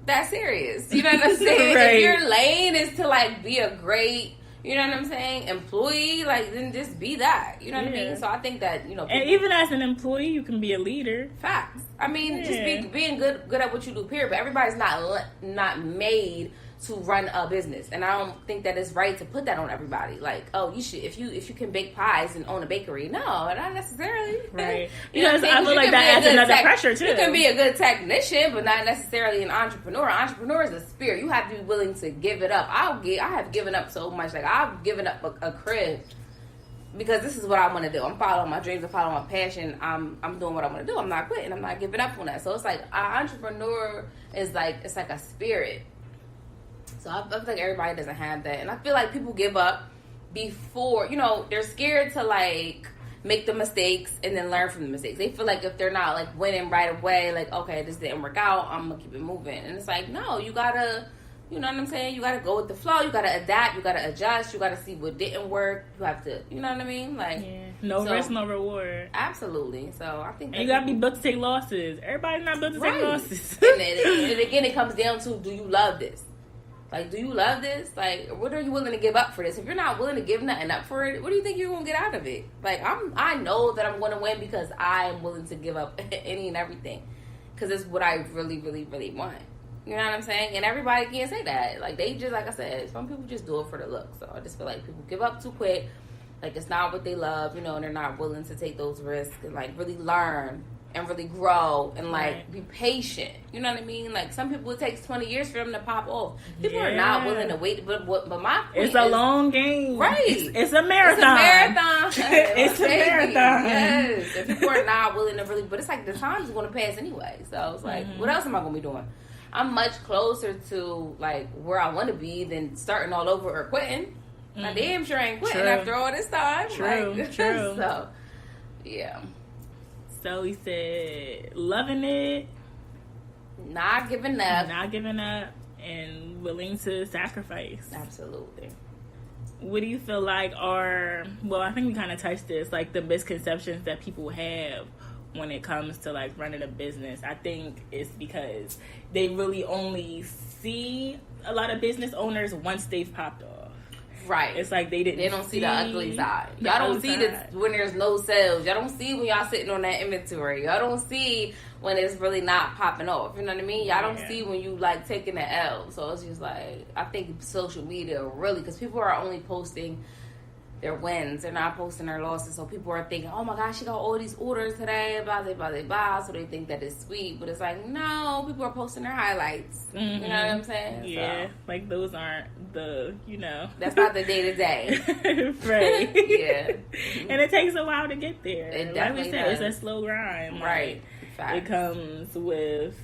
that serious. You know what I'm saying? Right. If your lane is to, like, be a great, you know what I'm saying, employee, like, then just be that. You know what I Yeah. mean? So I think that, you know, And even as an employee, you can be a leader. facts. I mean, just Yeah. being good at what you do, period. But everybody's not made to run a business, and I don't think that it's right to put that on everybody. Like, oh, you should if you can bake pies and own a bakery. No, not necessarily. Right. You know what I'm Because saying? I 'Cause feel you like can that be a adds good another pressure, too. You can be a good technician, but not necessarily an entrepreneur. Entrepreneur is a spirit. You have to be willing to give it up. I have given up so much. Like, I've given up a crib because this is what I want to do. I'm following my dreams. I'm following my passion. I'm doing what I want to do. I'm not quitting. I'm not giving up on that. So it's like an entrepreneur is like, it's like a spirit. So I feel like everybody doesn't have that. And I feel like people give up before, you know, they're scared to like make the mistakes and then learn from the mistakes. They feel like if they're not like winning right away, like, okay, this didn't work out, I'm gonna keep it moving. And it's like, no, you gotta, you know what I'm saying? You gotta go with the flow. You gotta adapt. You gotta adjust. You gotta see what didn't work. You have to, you know what I mean? Like, Yeah. No So- risk, no reward. absolutely. So I think And you gotta be built to take losses. Everybody's not built to take Right. losses. and again, it comes down to, do you love this? Like, do you love this? Like, what are you willing to give up for this? If you're not willing to give nothing up for it, what do you think you're gonna get out of it? Like, I know that I'm gonna win because I'm willing to give up any and everything, because it's what I really, really, really want. You know what I'm saying? And everybody can't say that. Like, they just, like I said, some people just do it for the look. So I just feel like people give up too quick. Like, it's not what they love, you know, and they're not willing to take those risks and like really learn and really grow and like be patient. You know what I mean? Like some people, it takes 20 years for them to pop off. People are not willing to wait. But my point it's a long game, right? It's a marathon. It's a marathon. Yes, and people are not willing to really. But it's like the time's going to pass anyway. So it's like, what else am I going to be doing? I'm much closer to like where I want to be than starting all over or quitting. I damn sure ain't quitting after all this time. True. So, yeah. So he said, loving it, not giving up, and willing to sacrifice. Absolutely. What do you feel like are? Well, I think we kind of touched this, like the misconceptions that people have when it comes to like running a business. I think it's because they really only see a lot of business owners once they've popped off. Right. It's like they don't see the ugly side. Y'all don't see this when there's no sales. Y'all don't see when y'all sitting on that inventory. Y'all don't see when it's really not popping off. You know what I mean? Y'all don't see when you like taking the L. So it's just like, I think social media really, because people are only posting their wins. They're not posting their losses. So people are thinking, oh my gosh, she got all these orders today, blah, blah, blah, blah. So they think that it's sweet. But it's like, no, people are posting their highlights. You know what I'm saying? Yeah. So, like those aren't the, that's not the day to day. Right. Yeah. And it takes a while to get there. It like we said, does. It's a slow grind. Right. Like, it comes with,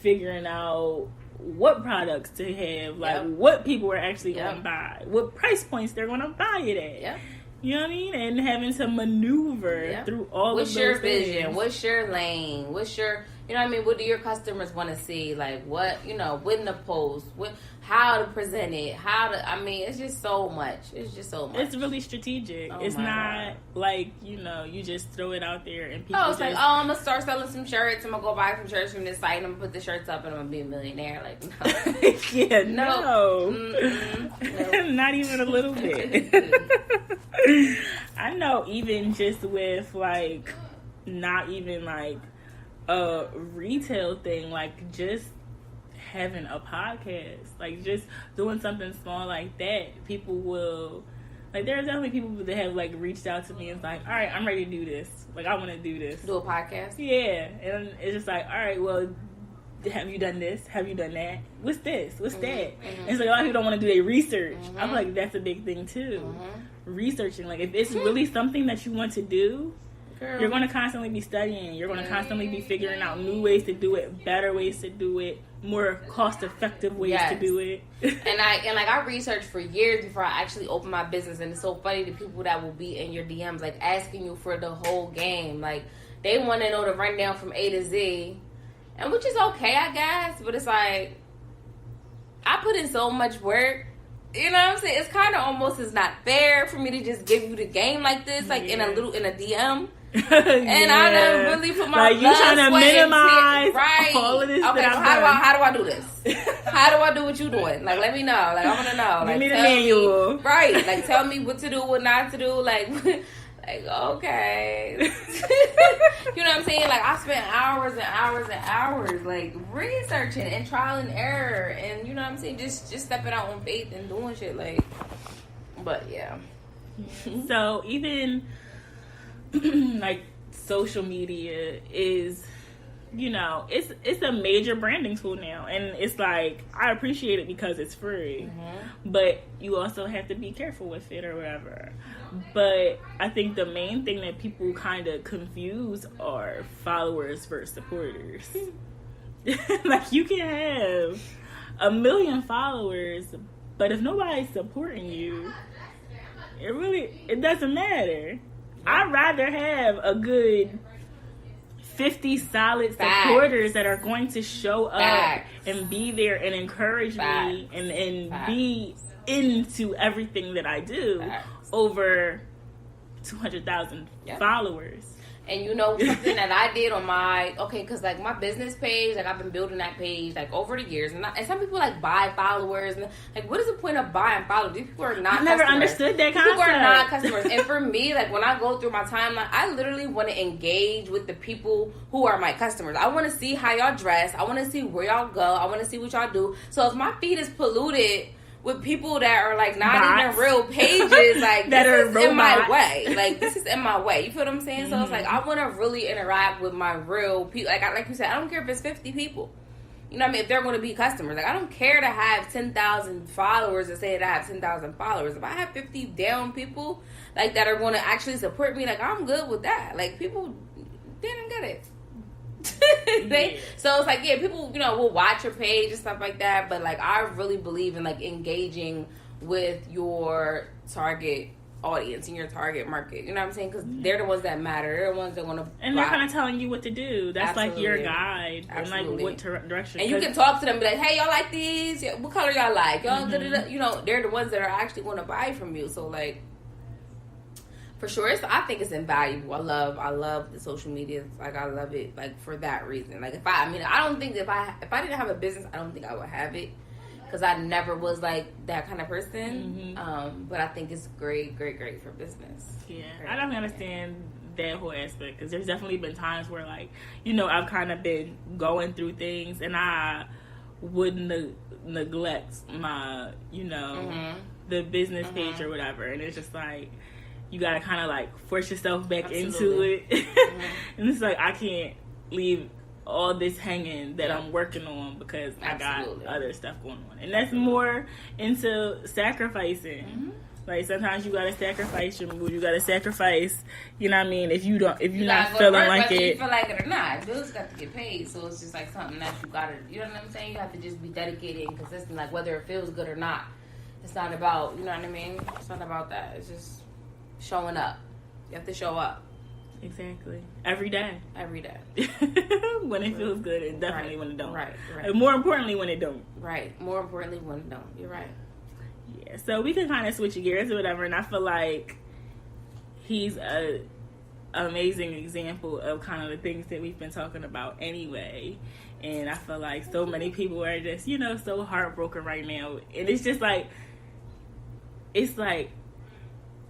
figuring out what products to have, like what people are actually going to buy, what price points they're going to buy it at. Yep. You know what I mean? And having to maneuver through all of those things. What's your vision? What's your lane? What's your, you know what I mean? What do your customers want to see? Like what, when to post, how to present it, it's just so much. It's really strategic. It's not like, you just throw it out there and people it's like, I'm going to start selling some shirts. I'm going to go buy some shirts from this site and I'm going to put the shirts up and I'm going to be a millionaire. Like, no. Yeah, no. Not even a little bit. I know even just with, like, not even, like, a retail thing, like, just having a podcast, like, just doing something small like that, people will, like, there are definitely people that have, like, reached out to me and it's like, all right, I'm ready to do this. Like, I want to do this. Do a podcast? Yeah. And it's just like, all right, well, have you done this? Have you done that? What's this? What's that? And it's like a lot of people don't want to do their research. I'm like, that's a big thing too. Researching, like if it's really something that you want to do, you're going to constantly be studying. You're going to constantly be figuring out new ways to do it, better ways to do it, more cost-effective ways to do it. and I researched for years before I actually opened my business, and it's so funny the people that will be in your DMs like asking you for the whole game, like they want to know the rundown from A to Z. And which is okay, I guess, but it's like, I put in so much work, you know what I'm saying? It's kind of almost is not fair for me to just give you the game like this, like in a DM. And I done really put my like you trying to minimize all of this. Okay, so how do I do this? How do I do what you doing? Like, let me know. Like, I want to know. Like, give me the manual. Right. Like, tell me what to do, what not to do. Like, okay. You know what I'm saying? Like, I spent hours and hours and hours, like, researching and trial and error. And, you know what I'm saying? Just stepping out on faith and doing shit. Like, but, yeah. So, even, like, social media is, it's a major branding tool now. And it's like, I appreciate it because it's free. But you also have to be careful with it or whatever. But I think the main thing that people kind of confuse are followers versus supporters. Like, you can have 1 million followers, but if nobody's supporting you, it doesn't matter. I'd rather have a good 50 solid supporters that are going to show up and be there and encourage me and be into everything that I do over 200,000 followers. And something that I did on because like my business page, like I've been building that page like over the years, and some people like buy followers, and like what is the point of buying followers? These people are not. I never understood that concept. People are not customers, and for me, like when I go through my timeline, I literally want to engage with the people who are my customers. I want to see how y'all dress. I want to see where y'all go. I want to see what y'all do. So if my feed is polluted with people that are like not Bots. even real pages, like that this are is robots. in my way. Like this is in my way. You feel what I'm saying? Mm-hmm. So it's like I want to really interact with my real people. Like you said, I don't care if it's 50 people. You know what I mean? If they're going to be customers, like I don't care to have 10,000 followers and say that I have 10,000 followers. If I have 50 down people like that are going to actually support me, like I'm good with that. Like people didn't get it. So it's like, yeah, people, you know, will watch your page and stuff like that, but like I really believe in like engaging with your target audience and your target market. You know what I'm saying? Because they're the ones that matter. They're the ones that want to, and they're kind of telling you what to do. That's Absolutely. Like your guide. Absolutely. And like what direction. And you can talk to them, be like, hey, y'all like these? What color y'all like? Y'all, you know, they're the ones that are actually going to buy from you. So like, for sure, I think it's invaluable. I love the social media. Like I love it. Like for that reason. Like I don't think if I didn't have a business, I don't think I would have it. Because I never was like that kind of person. Mm-hmm. But I think it's great for business. Yeah, I definitely understand that whole aspect. Because there's definitely been times where, like, you know, I've kind of been going through things and I would neglect my, you know, the business page or whatever. And it's just like, you got to kind of like force yourself back into it. And it's like, I can't leave all this hanging that I'm working on because I got other stuff going on. And that's more into sacrificing. Like sometimes you gotta sacrifice your mood, you gotta sacrifice, you know what I mean, if you're not feeling like it. You feel like it or not. Bills got to get paid, so it's just like something that you gotta, you know what I'm saying? You have to just be dedicated and consistent, like whether it feels good or not. It's not about, you know what I mean? It's not about that. It's just showing up. You have to show up. Exactly. Every day. When it feels good and definitely when it don't. Right. And more importantly when it don't. Right. More importantly when it don't. You're right. Yeah. So we can kind of switch gears or whatever, and I feel like he's a amazing example of kind of the things that we've been talking about anyway. And I feel like so many people are just, you know, so heartbroken right now. And it's just like, it's like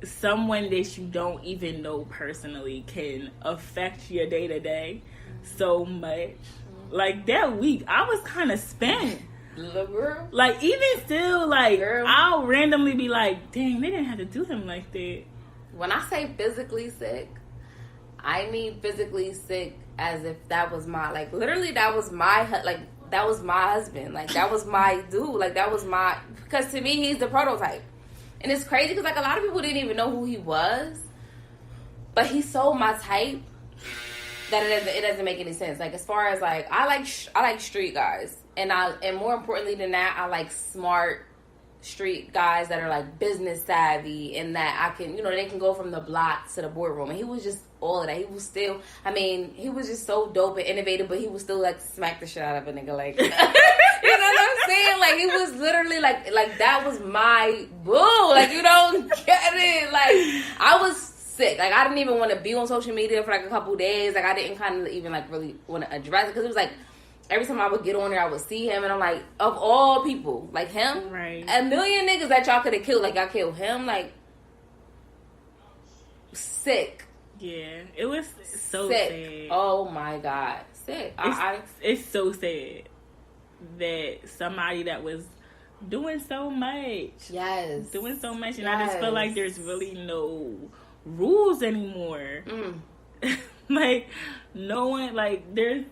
someone that you don't even know personally can affect your day to day so much. Like that week, I was kind of spent. Girl. Like even still, like Girl. I'll randomly be like, "Dang, they didn't have to do him like that." When I say physically sick, I mean physically sick as if that was my, like literally that was my husband. Like that was my dude. Like that was my, because to me he's the prototype. And it's crazy because, like, a lot of people didn't even know who he was. But he's so my type that it doesn't make any sense. Like, as far as, like, I like street guys. And more importantly than that, I like smart street guys that are, like, business savvy. And that I can, you know, they can go from the block to the boardroom. And he was just all of that. He was still, I mean, he was just so dope and innovative. But he was still, like, smack the shit out of a nigga. Like... You know what I'm saying? Like, he was literally like that was my boo. Like, you don't get it. Like, I was sick. Like, I didn't even want to be on social media for like a couple days. Like, I didn't kind of even like really want to address it because it was like every time I would get on there, I would see him, and I'm like, of all people, like him, right? A million niggas that y'all could have killed, like y'all killed him. Like, sick. Yeah, it was so sick. sad. Oh my god, sick. It's so sad that somebody that was doing so much, and I just feel like there's really no rules anymore. Like no one, like there's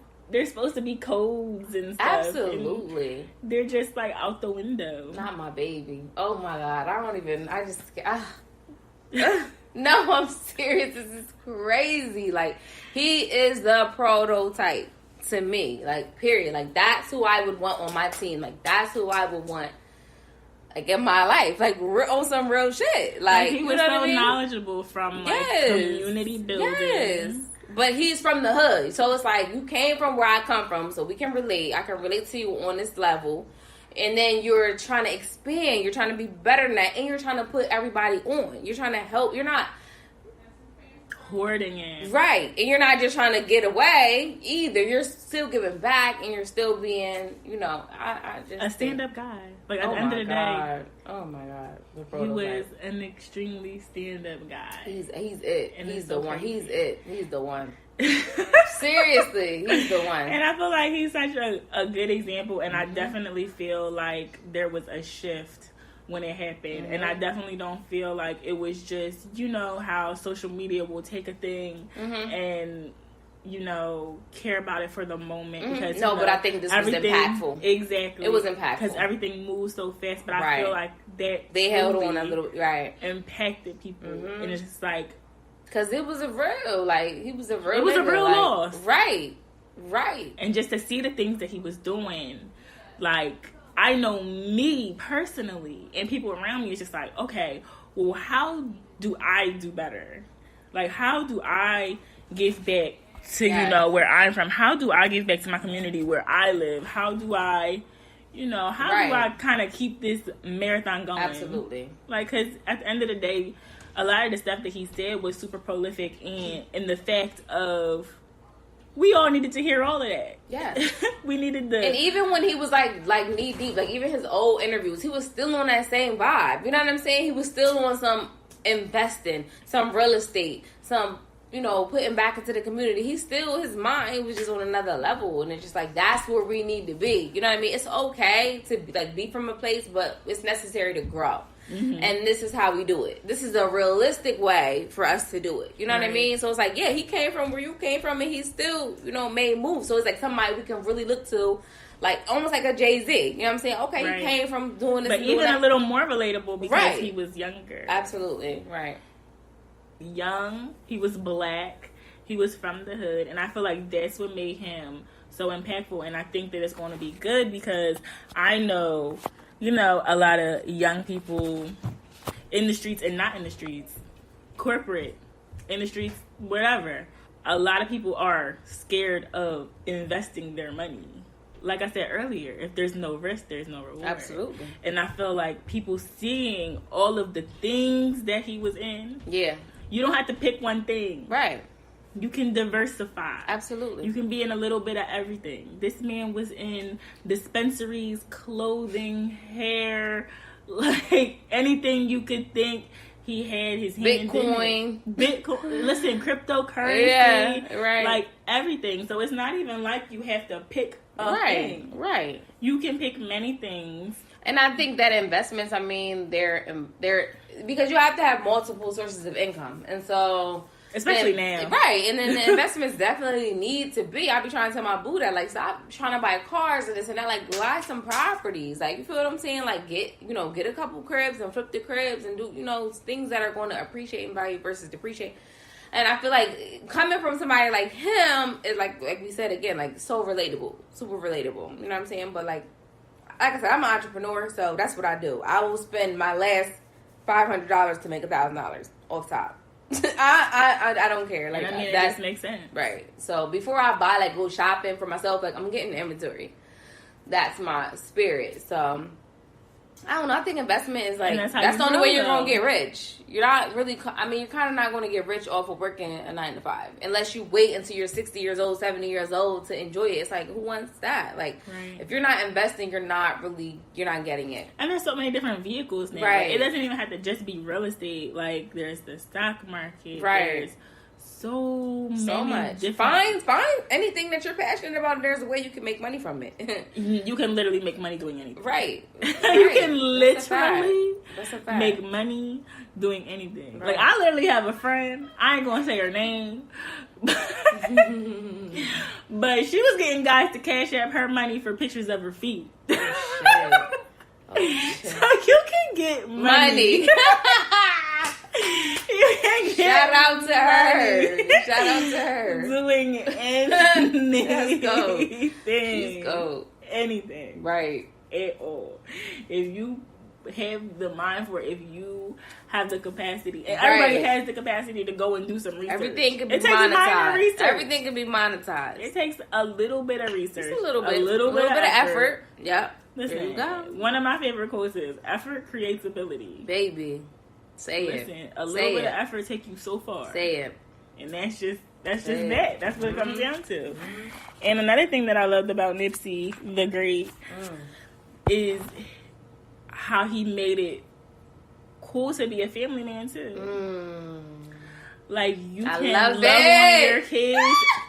supposed to be codes and stuff. Absolutely, and they're just like out the window. Not my baby. Oh my god, no, I'm serious. This is crazy. Like, he is the prototype. To me, like, period. Like, that's who I would want on my team. Like, that's who I would want, like, in my life. Like, on some real shit. Like, he was you know so what I mean? knowledgeable from, like, community building. Yes. But he's from the hood. So it's like, you came from where I come from, so we can relate. I can relate to you on this level. And then you're trying to expand. You're trying to be better than that. And you're trying to put everybody on. You're trying to help. You're not hoarding it. Right. And you're not just trying to get away either. You're still giving back and you're still being, you know, I just a stand-up guy. Like, at the end of the day. Oh my god. He was an extremely stand-up guy. He's it. And he's the one. He's it. He's the one. Seriously, he's the one. And I feel like he's such a good example, and I definitely feel like there was a shift when it happened. And I definitely don't feel like it was just, you know, how social media will take a thing and, you know, care about it for the moment. Because no, but I think this was impactful. Exactly. It was impactful. Because everything moves so fast. But I feel like that they held on a little, impacted people. And it's just like, because it was a real, like, he was a real, it was a real loss. Right. And just to see the things that he was doing, like, I know me personally and people around me is just like, okay, well, how do I do better? Like, how do I give back to, you know, where I'm from? How do I give back to my community where I live? How do I, you know, how do I kind of keep this marathon going? Absolutely. Like, because at the end of the day, a lot of the stuff that he said was super prolific in the fact of, we all needed to hear all of that. Yeah. We needed the... And even when he was, like knee deep, like, even his old interviews, he was still on that same vibe. You know what I'm saying? He was still on some investing, some real estate, some, you know, putting back into the community. He's still, his mind was just on another level. And it's just like, that's where we need to be. You know what I mean? It's okay to, like, be from a place, but it's necessary to grow. And this is how we do it. This is a realistic way for us to do it. You know what I mean? So it's like, yeah, he came from where you came from, and he still, you know, made moves. So it's like somebody we can really look to, like, almost like a Jay-Z. You know what I'm saying? Okay, he came from doing this, but even a little more relatable because he was younger. Absolutely, right. Young, he was black, he was from the hood, and I feel like that's what made him so impactful. And I think that it's going to be good because I know, you know, a lot of young people in the streets and not in the streets, corporate, in the streets, wherever. A lot of people are scared of investing their money. Like I said earlier, if there's no risk, there's no reward. Absolutely. And I feel like people seeing all of the things that he was in. Yeah. You don't have to pick one thing. Right. You can diversify. Absolutely. You can be in a little bit of everything. This man was in dispensaries, clothing, hair, like anything you could think. He had his hand Bitcoin. in Bitcoin. Listen, cryptocurrency. Yeah, right. Like everything. So it's not even like you have to pick a thing. Right. You can pick many things. And I think that investments, I mean, they're because you have to have multiple sources of income. And so, especially now. Right. And then the investments definitely need to be. I be trying to tell my boo that, like, stop trying to buy cars and this and that. Like, buy some properties. Like, you feel what I'm saying? Like, get a couple cribs and flip the cribs and do, you know, things that are going to appreciate in value versus depreciate. And I feel like coming from somebody like him is, like we said again, like, so relatable. Super relatable. You know what I'm saying? But, like I said, I'm an entrepreneur, so that's what I do. I will spend my last $500 to make $1,000 off top. I don't care. Like, I mean, that just makes sense, right? So before I buy, like, go shopping for myself, like, I'm getting inventory. That's my spirit. So I don't know. I think investment is like that's the only way you're gonna get rich. You're not really. I mean, you're kind of not going to get rich off of working a 9-to-5 unless you wait until you're 60 years old, 70 years old to enjoy it. It's like, who wants that? Like, if you're not investing, you're not getting it. And there's so many different vehicles now. Right. Like, it doesn't even have to just be real estate. Like, there's the stock market. Right. There's so much. Find anything that you're passionate about. There's a way you can make money from it. You can literally make money doing anything. Right. You can literally That's a fact. make money doing anything. Right. Like, I literally have a friend. I ain't gonna say her name. But she was getting guys to cash app her money for pictures of her feet. Oh, shit. So you can get money. You can get Shout out to her. Doing anything. Let's go. Anything. Right. At all. If you have the mind for it, if you have the capacity, and everybody has the capacity to go and do some research. Everything can be monetized. Everything can be monetized. It takes a little bit of research. Just a little bit of effort. Yep. Listen, there you go. One of my favorite quotes is, effort creates ability. Baby. Say Listen, it. A little bit of effort take you so far. Say it. And that's just that. That's what it comes down to. Mm-hmm. And another thing that I loved about Nipsey, the Great, is how he made it cool to be a family man too. Like, you can love on your kids.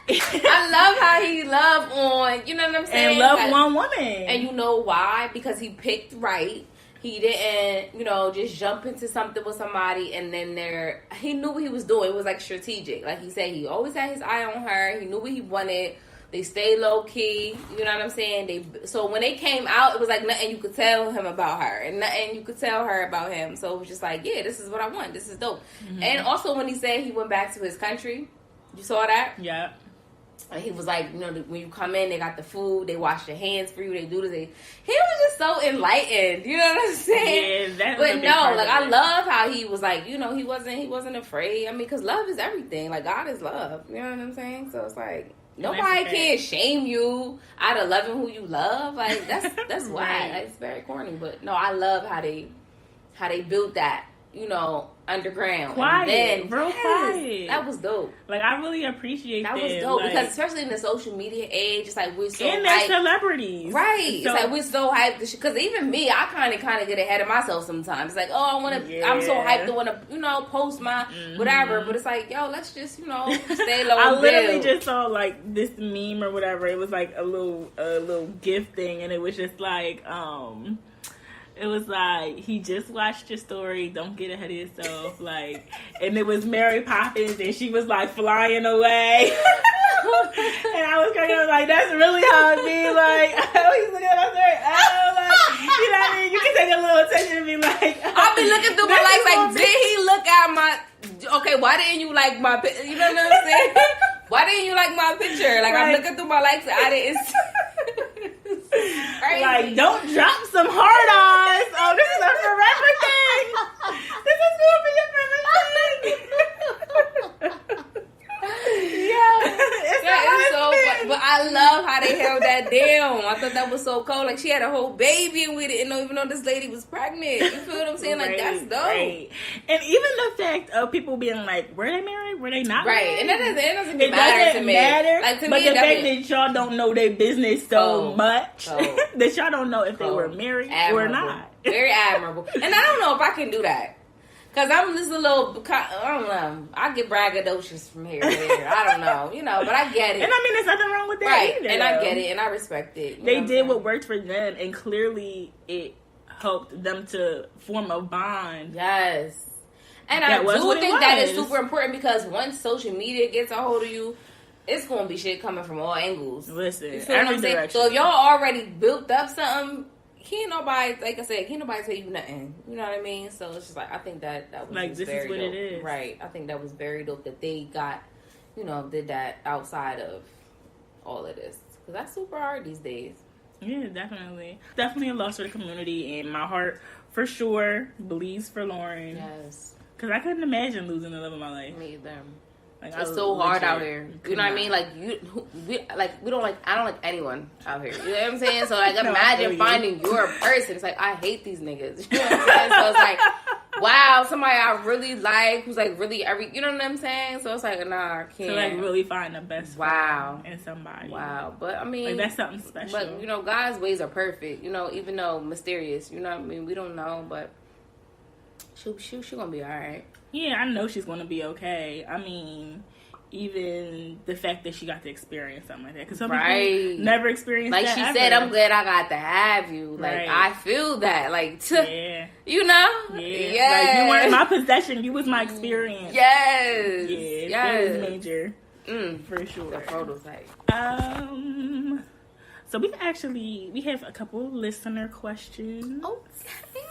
I love how he loved on, you know what I'm saying? And love one woman. And you know why? Because he picked right. He didn't, just jump into something with somebody and then he knew what he was doing. It was like strategic. Like he said, he always had his eye on her. He knew what he wanted. They stayed low key. You know what I'm saying? So when they came out, it was like nothing you could tell him about her and nothing you could tell her about him. So it was just like, yeah, this is what I want. This is dope. Mm-hmm. And also when he said he went back to his country, you saw that? Yeah. And he was like, when you come in, they got the food, they wash your hands for you, they do this. He was just so enlightened, you know what I'm saying? Yeah, that's but no, like I love how he was like, he wasn't afraid. I mean, because love is everything. Like God is love, you know what I'm saying? So it's like nobody can shame you out of loving who you love. Like that's why right. Like, it's very corny, but no, I love how they built that. Underground. Quiet. Real quiet. That was dope. Like, I really appreciate that. That was dope. Like, because especially in the social media age, it's like we're so and they're celebrities. Right. So, it's like we're so hyped. Because even me, I kind of get ahead of myself sometimes. It's like, oh, I'm so hyped to want to, post my whatever. But it's like, yo, let's just, stay low. I literally just saw, like, this meme or whatever. It was, like, a little gift thing. And it was just, like, it was like, he just watched your story, don't get ahead of yourself, like, and it was Mary Poppins, and she was, like, flying away, and I was kind of like, that's really how it be, like, he's looking at my story, like, you know what I mean, you can take a little attention and be like, I'll be looking through my likes, like, did he look at my, okay, why didn't you like my, you know what I'm saying, why didn't you like my picture, like, right. I'm looking through my likes, and I didn't, crazy. Like, don't drop some hard eyes. Oh, this is a forever thing. This is going to be a forever thing. Yeah. It's so fun. But I love how they held that down. I thought that was so cool. Like, she had a whole baby and we didn't know, even though this lady was pregnant. You feel what I'm saying? Like, that's dope. Right. And even the fact of people being like, were they married? Were they not right. married? And that doesn't matter to me. Like, to but me, the fact that y'all don't know their business so much that y'all don't know if they were married or not. Very admirable. And I don't know if I can do that. Because I'm just a little, I don't know. I get braggadocious from here to there. I don't know, but I get it. And I mean, there's nothing wrong with that right. either. And I get it, and I respect it. They did what worked for them, and clearly it helped them to form a bond. Yes. And I do think that is super important because once social media gets a hold of you, it's going to be shit coming from all angles. Listen, every direction. So if y'all already built up something, can't nobody, like I said, can't nobody tell you nothing. You know what I mean? So it's just like, I think that was like, this very is what dope. it is. Right. I think that was very dope that they got, did that outside of all of this. Because that's super hard these days. Yeah, definitely. Definitely a loss for the community, and my heart, for sure, bleeds for Lauren. Yes. Because I couldn't imagine losing the love of my life. Me either. Like, it's so hard out here. You know what I mean? Like, we don't like, I don't like anyone out here. You know what I'm saying? So, like, imagine finding your person. It's like, I hate these niggas. You know what I'm saying? So, it's like, wow, somebody I really like, who's like really you know what I'm saying? So, it's like, nah, I can't. So, like, really find the best friend in somebody. Wow. But, I mean. Like, that's something special. But, God's ways are perfect. Even though mysterious. You know what I mean? We don't know, but she gonna be all right. Yeah, I know she's going to be okay. I mean, even the fact that she got to experience something like that. Because some people never experienced that. Like she said, I'm glad I got to have you. Like, I feel that. Like, yeah. You know? Yeah. Yes. Like, you weren't my possession. You was my experience. Yes. Yeah. Yes. It was major. For sure. The prototype. So we have a couple listener questions. Okay.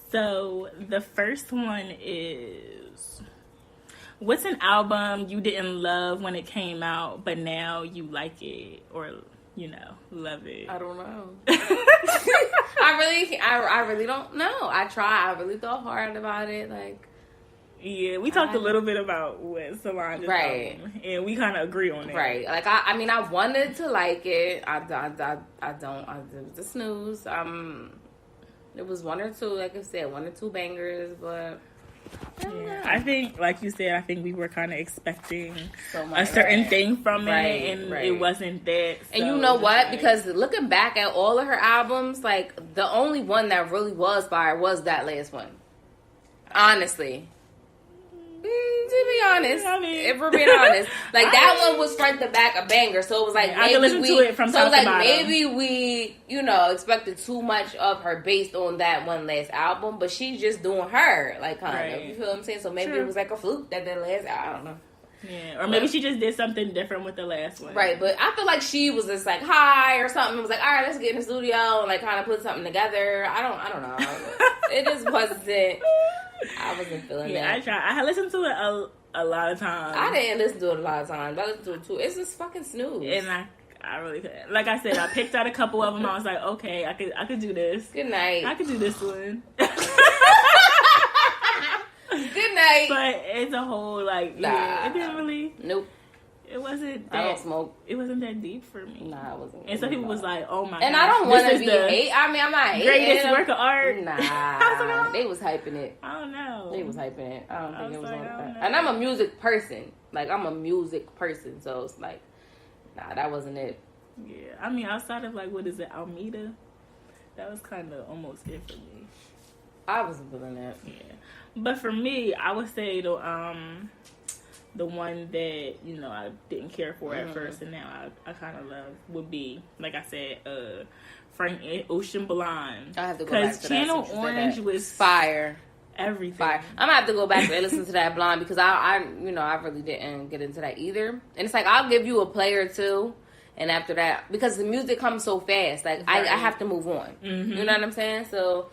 So, the first one is, what's an album you didn't love when it came out, but now you like it or, love it? I don't know. I really don't know. I really thought hard about it. Like, yeah, we talked a little bit about what Solange's album, and we kind of agree on it. Right. Like, I wanted to like it. I don't. The snooze. It was one or two, like I said, 1 or 2 bangers, but I think, like you said, we were kind of expecting a certain thing from it, and it wasn't that. And you know what? Because looking back at all of her albums, like, the only one that really was fire was that last one. Honestly. To be honest, I mean, if we're being honest, like that one was front to back a banger, so it was like I can listen to it from top to bottom. Maybe we, expected too much of her based on that one last album, but she's just doing her, like kind of. You feel what I'm saying? So maybe it was like a fluke that last. I don't know. Yeah, or maybe she just did something different with the last one. Right, but I feel like she was just like high or something. It was like, all right, let's get in the studio and like kind of put something together. I don't know. It just wasn't. I wasn't feeling that. I tried. I had listened to it a lot of times. I didn't listen to it a lot of times. I listened to it too. It's just fucking snooze. And I really couldn't. Like I said, I picked out a couple of them. I was like, okay, I could do this. Good night. I could do this one. Good night. But it's a whole like, it didn't really. Nope. It wasn't that. I don't smoke. It wasn't that deep for me. Nah, it wasn't. And some people was like, "Oh my!" And gosh, I don't want to be hate. I mean, I'm not hating. Greatest work of art. Nah, they was hyping it. I don't know. They was hyping it. I don't think it was like, on that. And I'm a music person. Like I'm a music person, so it's like, nah, that wasn't it. Yeah, I mean, outside of like, what is it, Almeida? That was kind of almost it for me. I wasn't feeling that. Yeah, but for me, I would say the one that I didn't care for at first, and now I kind of love would be, like I said, Frank Ocean Blonde. I have to go back to that. Because Channel Orange was fire. Everything. Fire. I'm gonna have to go back and listen to that Blonde because I really didn't get into that either. And it's like I'll give you a play or two, and after that, because the music comes so fast, like I have to move on. Mm-hmm. You know what I'm saying? So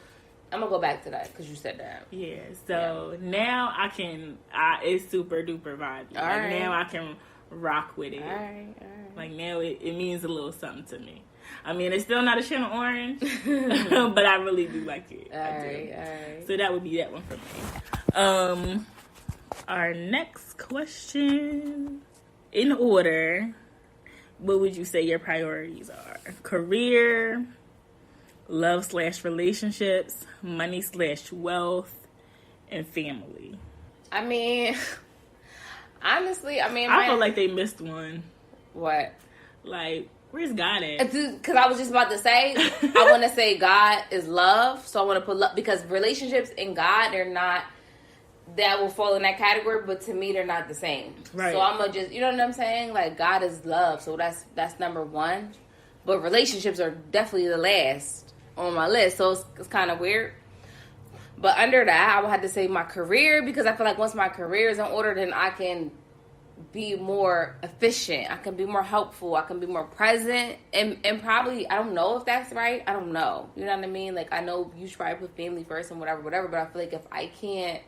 I'm gonna go back to that because you said that. Yeah. So now I can. It's super duper vibey. Now I can rock with it. All right. Like now it means a little something to me. I mean, it's still not a Channel Orange, but I really do like it. All right. So that would be that one for me. Our next question, in order, what would you say your priorities are? Career, love/relationships, money/wealth, and family. I mean, honestly, I feel like they missed one. What? Like, where's God at? Because I was just about to say, I want to say God is love, so I want to put love, because relationships and God, they're not, that will fall in that category, but to me, they're not the same. Right. So I'm going to just, you know what I'm saying? Like, God is love, so that's number one. But relationships are definitely the last on my list, so it's kind of weird. But under that, I would have to say my career, because I feel like once my career is in order, then I can be more efficient. I can be more helpful. I can be more present. And probably, I don't know if that's right. I don't know. You know what I mean? Like, I know you should probably put family first and whatever, but I feel like if I can't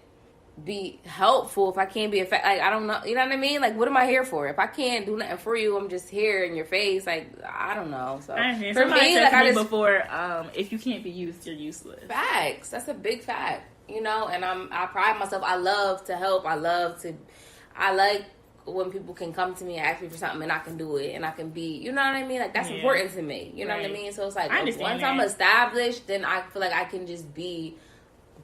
be helpful, if I can't be effective, like, I don't know. You know what I mean? Like, what am I here for? If I can't do nothing for you, I'm just here in your face. Like, I don't know. So, for me, like, I just before, if you can't be used, you're useless. Facts. That's a big fact. You know, and I pride myself. I love to help. I like when people can come to me and ask me for something and I can do it and I can be, you know what I mean? Like, that's important to me. You know what I mean? So it's like, once I'm established, then I feel like I can just be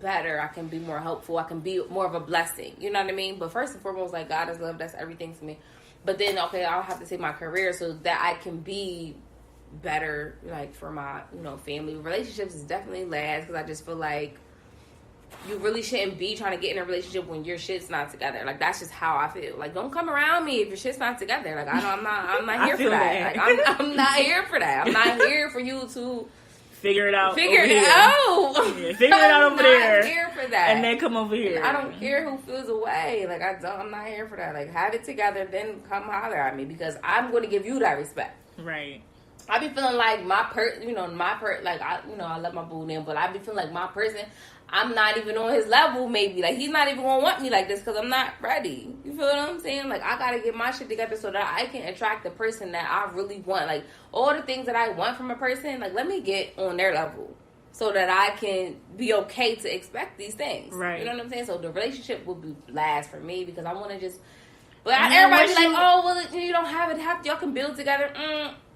better. I can be more helpful. I can be more of a blessing. You know what I mean? But first and foremost, like, God is love. That's everything to me. But then, okay, I'll have to say my career so that I can be better, like, for my, family. Relationships is definitely last, because I just feel like you really shouldn't be trying to get in a relationship when your shit's not together. Like, that's just how I feel. Like, don't come around me if your shit's not together. Like, I'm not here for that. Like, I'm not here for that. I'm not here for you to figure it out. Figure it out. Yeah, figure it out over there. I'm not here for that. And then come over here. And I don't care who feels away. Like, I'm not here for that. Like, have it together, then come holler at me, because I'm going to give you that respect. Right. I be feeling like like, I love my boo name, but I be feeling like my person, I'm not even on his level, maybe. Like, he's not even going to want me like this because I'm not ready. You feel what I'm saying? Like, I got to get my shit together so that I can attract the person that I really want. Like, all the things that I want from a person, like, let me get on their level so that I can be okay to expect these things. Right. You know what I'm saying? So the relationship will be last for me, because I want to just... But everybody's like, oh, well, you don't have it. Y'all can build together.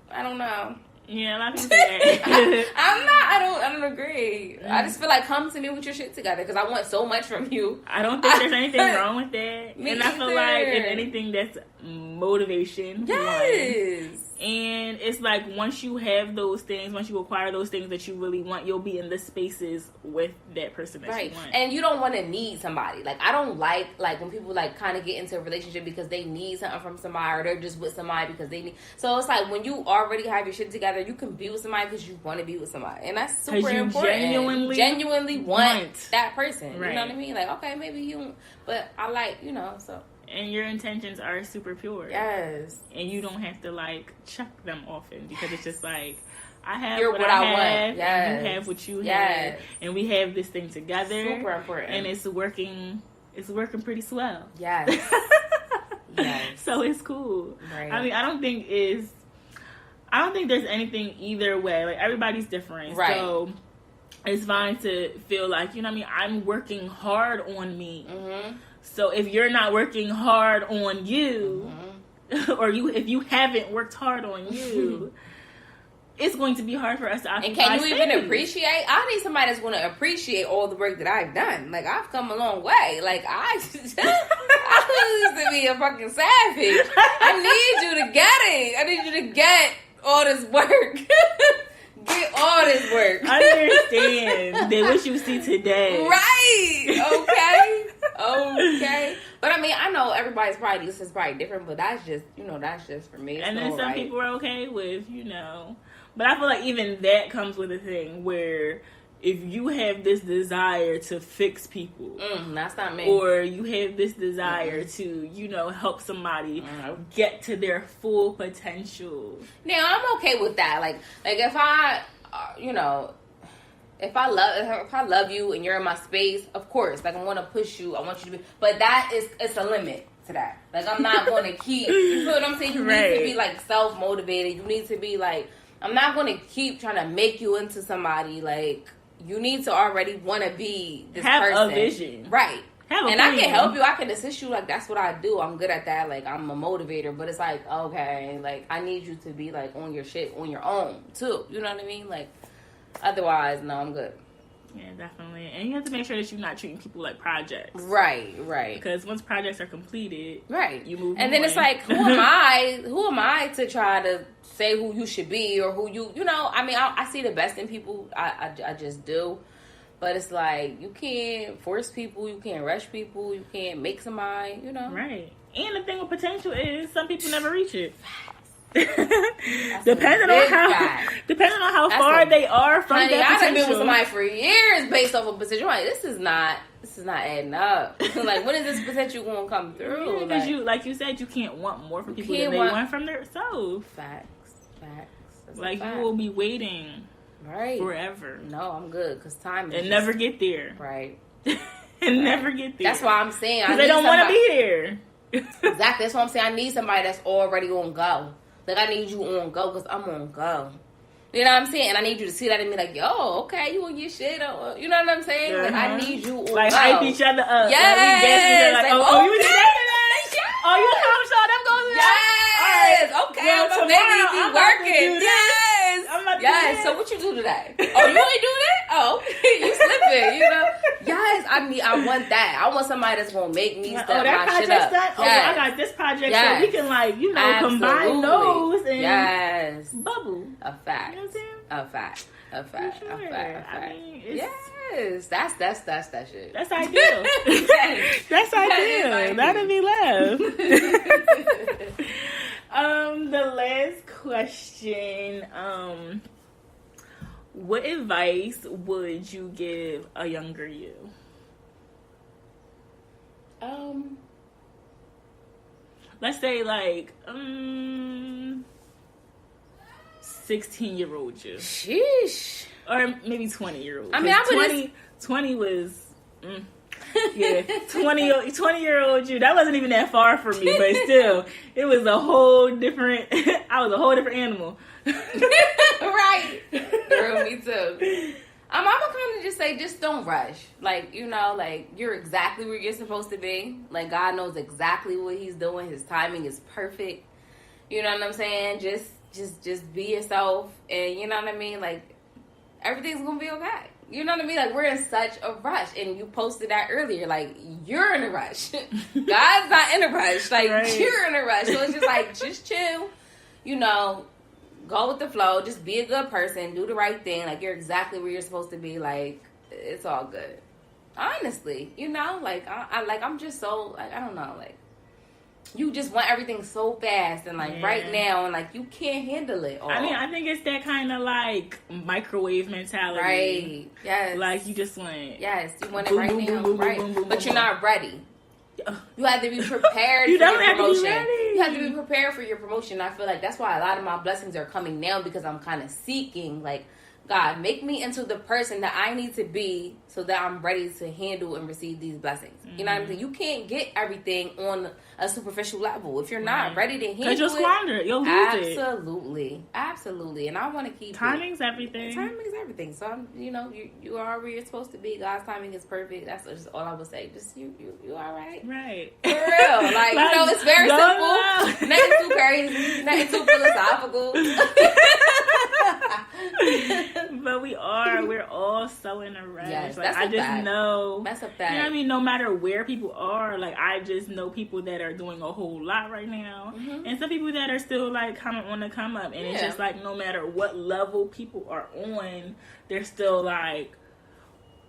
I don't know. Yeah, a lot of people say that. I don't agree. I just feel like, come to me with your shit together, because I want so much from you. I don't think there's anything wrong with that. Me and I feel either. like if anything, that's motivation. Yes. And it's like once you have those things, once you acquire those things that you really want, you'll be in the spaces with that person that you want. And you don't want to need somebody. Like, I don't like when people like kind of get into a relationship because they need something from somebody, or they're just with somebody because they need. So it's like when you already have your shit together, you can be with somebody because you want to be with somebody, and that's super important. Genuinely want that person. Right. You know what I mean? Like, okay, maybe you, but I like, so. And your intentions are super pure. Yes. And you don't have to, like, check them often. Because it's just like, I have You're what I have. want. Yes. And you have what you have. And we have this thing together. Super important. And it's working pretty swell. Yes. Yes. So it's cool. Right. I mean, I don't think there's anything either way. Like, everybody's different. Right. So it's fine to feel like, I'm working hard on me. Mm-hmm. So if you're not working hard on you, or if you haven't worked hard on you, it's going to be hard for us to occupy. And can you even appreciate? I need somebody that's going to appreciate all the work that I've done. Like, I've come a long way. Like, I used to be a fucking savage. I need you to get it. I need you to get all this work. Get all this work. Understand that what you see today. Right. Okay. But I mean, I know everybody's this is probably different, but that's just for me. And then some people are okay with, But I feel like even that comes with a thing where if you have this desire to fix people, that's not me. Or you have this desire to, help somebody get to their full potential. Now, I'm okay with that. Like if I, if I love you and you're in my space, of course, like, I want to push you. I want you to be, but it's a limit to that. Like, I'm not going to keep, you feel what I'm saying? You need to be like self-motivated. You need to be like, I'm not going to keep trying to make you into somebody. Like, you need to already want to be this person. Have a vision. Right. And I can help you. I can assist you. Like, that's what I do. I'm good at that. Like, I'm a motivator. But it's like, okay, like, I need you to be, like, on your shit on your own, too. You know what I mean? Like, otherwise, no, I'm good. Yeah, definitely. And you have to make sure that you're not treating people like projects. Right. Because once projects are completed, you move on. And then it's like, who am I to try to say who you should be or who you know? I mean, I see the best in people. I just do. But it's like, you can't force people. You can't rush people. You can't make somebody, Right. And the thing with potential is some people never reach it. Depending on how far they are from that potential. I've been with somebody for years based off of potential. Like, this is not adding up. Like, when is this potential going to come through? Because like you said, you can't want more from people than they want from themselves. Facts. Like, you will be waiting forever. No, I'm good because time is and never get there. Right. Never get there. That's why I'm saying because they don't want to be there. Exactly. That's what I'm saying. I need somebody that's already on go. Like, I need you on go because I'm on go. You know what I'm saying? And I need you to see that and be like, yo, okay, you on your shit. Or, you know what I'm saying? Like, I need you on like, go. hype each other up. Yes. Like, you did that? Oh, you know how them goes? Yes. Okay. I'm baby working. Yes. Yes. So what you do today? Oh, you ain't do that? Oh, you slipping, Yes. I want that. I want somebody that's going to make me step my shit up. Yes. Oh, I got this project so we can, like, combine those and bubble. A fact. You know what I'm saying? A fact. I mean, yes. That's that shit. That's ideal. That's ideal. That'd be love. The last question, what advice would you give a younger you? Let's say like 16-year-old you. Sheesh. Or maybe 20-year-old. I mean, 20 was 20-year-old you. That wasn't even that far from me, but still, it was a whole different. I was a whole different animal. Right. Girl, me too. I'm gonna kind of just say, just don't rush. Like, like, you're exactly where you're supposed to be. Like, God knows exactly what He's doing. His timing is perfect. You know what I'm saying? Just be yourself, and you know what I mean. Like, everything's gonna be okay. You know what I mean? Like, we're in such a rush, and you posted that earlier. Like, you're in a rush. God's not in a rush. Like, You're in a rush. So it's just like, just chill. you know, go with the flow. Just be a good person. Do the right thing. Like, you're exactly where you're supposed to be. Like, it's all good. Honestly, you know, like, I'm just so, like, I don't know, like, you just want everything so fast and, like, right now, and, like, you can't handle it all. I mean, I think it's that kind of, like, microwave mentality. Right. Yes. Like, you just want... Yes, you want it right now. Right. But you're not ready. You have to be prepared you for don't your have promotion. To be ready. You have to be prepared for your promotion. I feel like that's why a lot of my blessings are coming now, because I'm kind of seeking, like, God, make me into the person that I need to be so that I'm ready to handle and receive these blessings. You know what I'm saying? You can't get everything on a superficial level. If you're not ready to handle it. Because you'll squander it. You'll lose it. Absolutely. Absolutely. And I want to keep Timing's everything. Timing's everything. So, you know, you are where you're supposed to be. God's timing is perfect. That's just all I would say. Just, you all right? Right. For real. Like, you know, it's very simple. Nothing too crazy. Nothing too philosophical. But we're all so in a rush. Yes, like, I just know. That's a fact. You know what I mean? No matter where people are, like, I just know people that are doing a whole lot right now. Mm-hmm. And some people that are still, like, on the come up. And it's just, like, no matter what level people are on, they're still, like,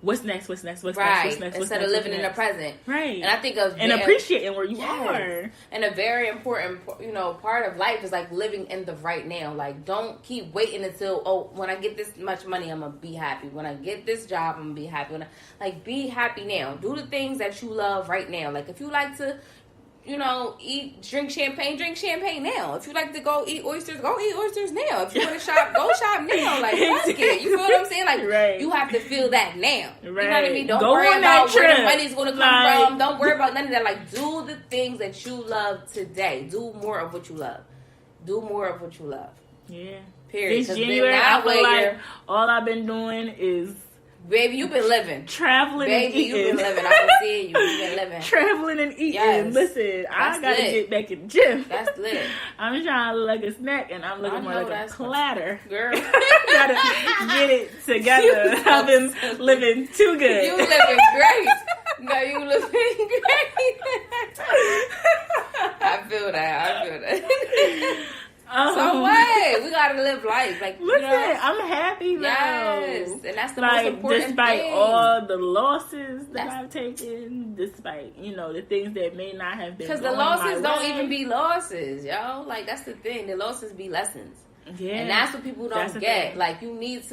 what's next? Instead of living in the present. Right. And I think of... And appreciating where you are. And a very important, you know, part of life is, like, living in the right now. Like, don't keep waiting until, when I get this much money, I'm going to be happy. When I get this job, I'm going to be happy. Like, be happy now. Do the things that you love right now. Like, if you like to... you know, drink champagne now. If you like to go eat oysters now. If you want to shop, go shop now. Like, fuck it. You feel what I'm saying? Like, you have to feel that now. Right. You know what I mean? Don't worry about where the money's going to come from. Don't worry about none of that. Like, do the things that you love today. Do more of what you love. Yeah. Period. Since January, I feel like all I've been doing is... Baby, you've been living. Traveling and eating. You've been living. I've been seeing you. You've been living. Traveling and eating. Yes. Listen, I got to get back in the gym. That's lit. I'm trying to look like a snack, and I'm looking more like a platter. Girl. Gotta get it together. I've been living too good. You living great. No, you living great. I feel that. So what? We gotta live life. Like, listen, you know, I'm happy though. Yes, and that's the most important despite thing. all the losses that I've taken, despite, you know, the things that may not have been. Because the losses don't even be losses, yo. Like, that's the thing. The losses be lessons. Yeah, and that's what people don't get. Like, you need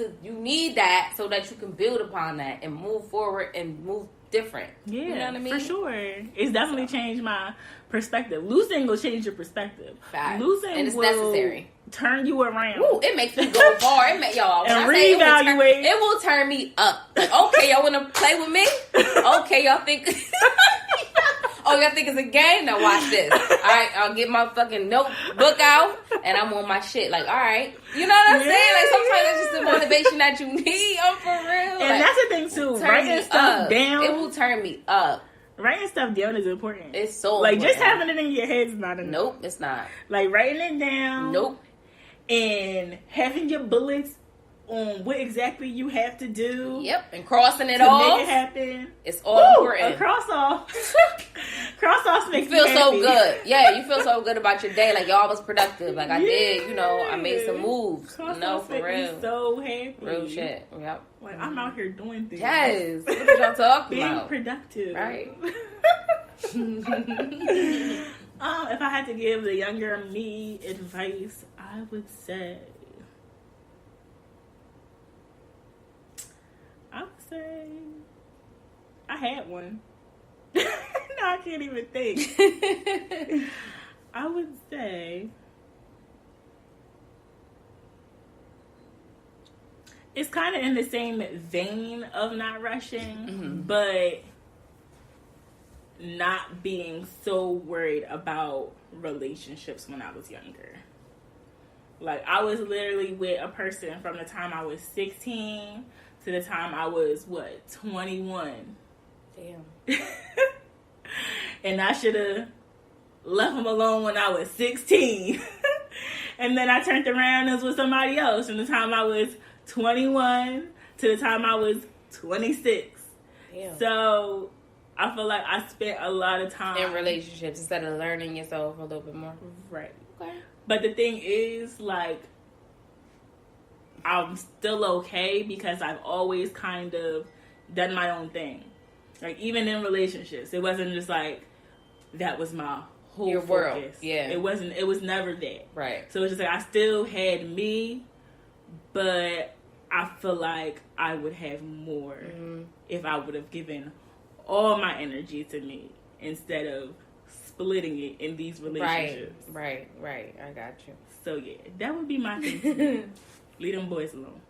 that so that you can build upon that and move forward and move different. Yeah, you know what I mean? For sure. It's definitely changed my perspective. Losing will change your perspective. Fact. Losing and it's will necessary. Turn you around. Ooh, it makes me go far. Y'all, and reevaluate. It will turn me up. Like, okay, y'all want to play with me? Okay, y'all think... Oh, y'all think it's a game? Now watch this. All right, I'll get my fucking notebook out, and I'm on my shit. Like, all right. You know what I'm saying? Like, sometimes it's just the motivation that you need. I'm for real. And like, that's the thing, too. Writing stuff down. It will turn me up. Writing stuff down is important. It's so like, important. just having it in your head is not enough. Nope, it's not. Like, writing it down. Nope. And having your bullets on what exactly you have to do. Yep, and crossing it to off. Make it happen. It's all important. A cross off. Cross offs makes you feel me happy. so good. Yeah, you feel so good about your day. Like, y'all was productive. Like, I did, you know, I made some moves. Cross offs for real. Me so happy. Real shit. Yep. Like, I'm out here doing things. Yes. What are y'all talking about? Being productive. Right. If I had to give the younger me advice, I would say... I had one. No, I can't even think. I would say it's kind of in the same vein of not rushing, but not being so worried about relationships when I was younger. Like, I was literally with a person from the time I was 16 to the time I was, 21. Damn. And I should have left him alone when I was 16. And then I turned around and was with somebody else from the time I was 21 to the time I was 26. Damn. So I feel like I spent a lot of time in relationships instead of learning yourself a little bit more. Right. Okay. But the thing is, like, I'm still okay because I've always kind of done my own thing. Like, even in relationships, it wasn't just like that was my whole Your focus. world. Yeah. It was never that. Right. So it's just like I still had me, but I feel like I would have more if I would have given all my energy to me instead of splitting it in these relationships. Right. I got you. So yeah, that would be my thing. Leave them boys alone.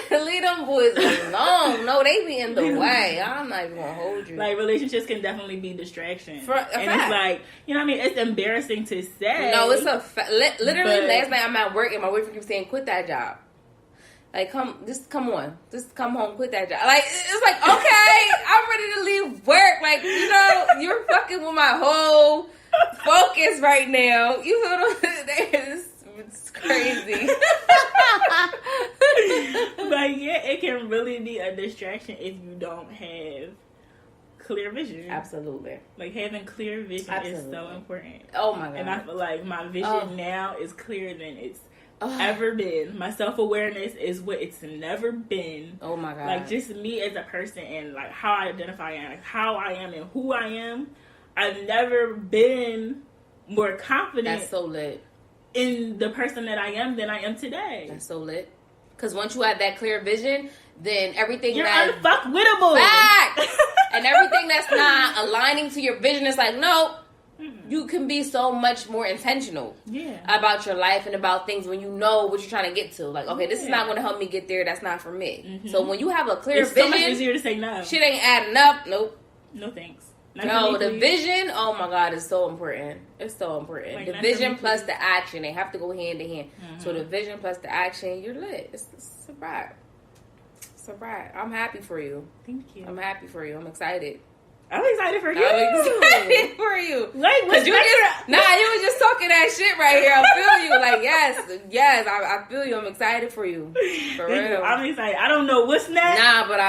Leave them boys alone. No, they be in the way. I'm not even gonna hold you. Like, relationships can definitely be distractions. And it's like, you know what I mean? It's embarrassing to say. No, it's a literally, last night I'm at work and my boyfriend keeps saying, quit that job. Like, come on. Just come home, quit that job. Like, it's like, okay, I'm ready to leave work. Like, you know, you're fucking with my whole focus right now. You know what I'm saying? It's crazy. But yeah, it can really be a distraction if you don't have clear vision. Absolutely. Like, having clear vision is so important. Oh my God. And I feel like my vision now is clearer than it's ever been. My self-awareness is what it's never been. Oh my God. Like, just me as a person and like how I identify and like how I am and who I am. I've never been more confident. That's so lit. In the person that I am than I am today. That's so lit. Because once you have that clear vision, then everything you're that unfuckwittable. Facts. And everything that's not aligning to your vision is like, no, you can be so much more intentional about your life and about things when you know what you're trying to get to. Like, okay, this is not going to help me get there. That's not for me. So when you have a clear vision, it's so much easier to say no. Shit ain't adding up. Nope. No thanks. No, the vision, oh my God, is so important. It's so important. Like, the vision plus the action, they have to go hand in hand. So the vision plus the action, you're lit. It's a wrap. It's a wrap. I'm happy for you. Thank you. I'm happy for you. I'm excited. I'm excited for you. I'm excited for you. Like, what's you was just talking that shit right here. I feel you. Like, yes, I feel you. I'm excited for you. For real. I'm excited. I don't know what's next. Nah, but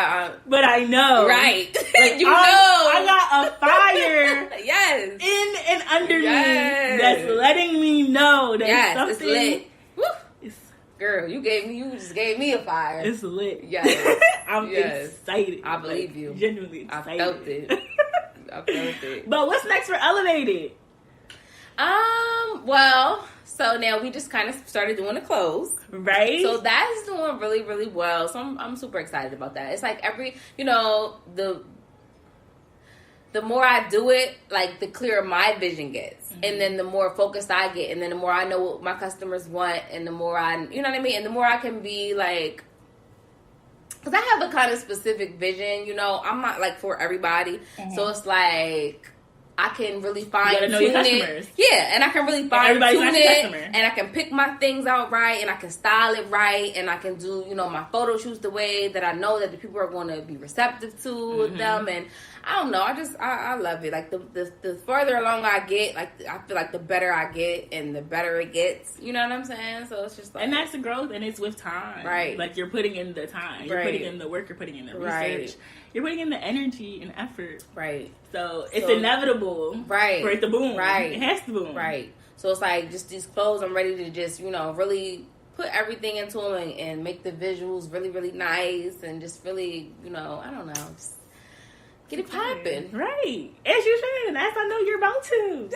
I know. Right. Like, you know. I got a fire. Yes. In and under me that's letting me know that something. It's lit. Woo. Girl, you just gave me a fire. It's lit. Yes. I'm excited. I believe you. Genuinely excited. I felt it. But what's next for Elevated? Well, so now we just kind of started doing the clothes. Right. So that's doing really, really well. So I'm super excited about that. It's like the more I do it, like, the clearer my vision gets. And then the more focused I get. And then the more I know what my customers want. And the more you know what I mean? And the more I can be, like, because I have a kind of specific vision, you know. I'm not, like, for everybody. So it's like, I can really fine tune it. Yeah, and I can really fine tune it. And I can pick my things out right. And I can style it right. And I can do, you know, my photo shoots the way that I know that the people are going to be receptive to them. And I don't know. I love it. Like, the further along I get, like, I feel like the better I get and the better it gets. You know what I'm saying? So it's just like... And that's the growth, and it's with time. Right. Like, you're putting in the time. You're putting in the work. You're putting in the research. Right. You're putting in the energy and effort. Right. So it's inevitable for it to boom. Right. It has to boom. Right. So it's like, just these clothes, I'm ready to just, you know, really put everything into them and make the visuals really, really nice and just really, you know, I don't know, just get it popping. Right. As you should. As I know you're about to.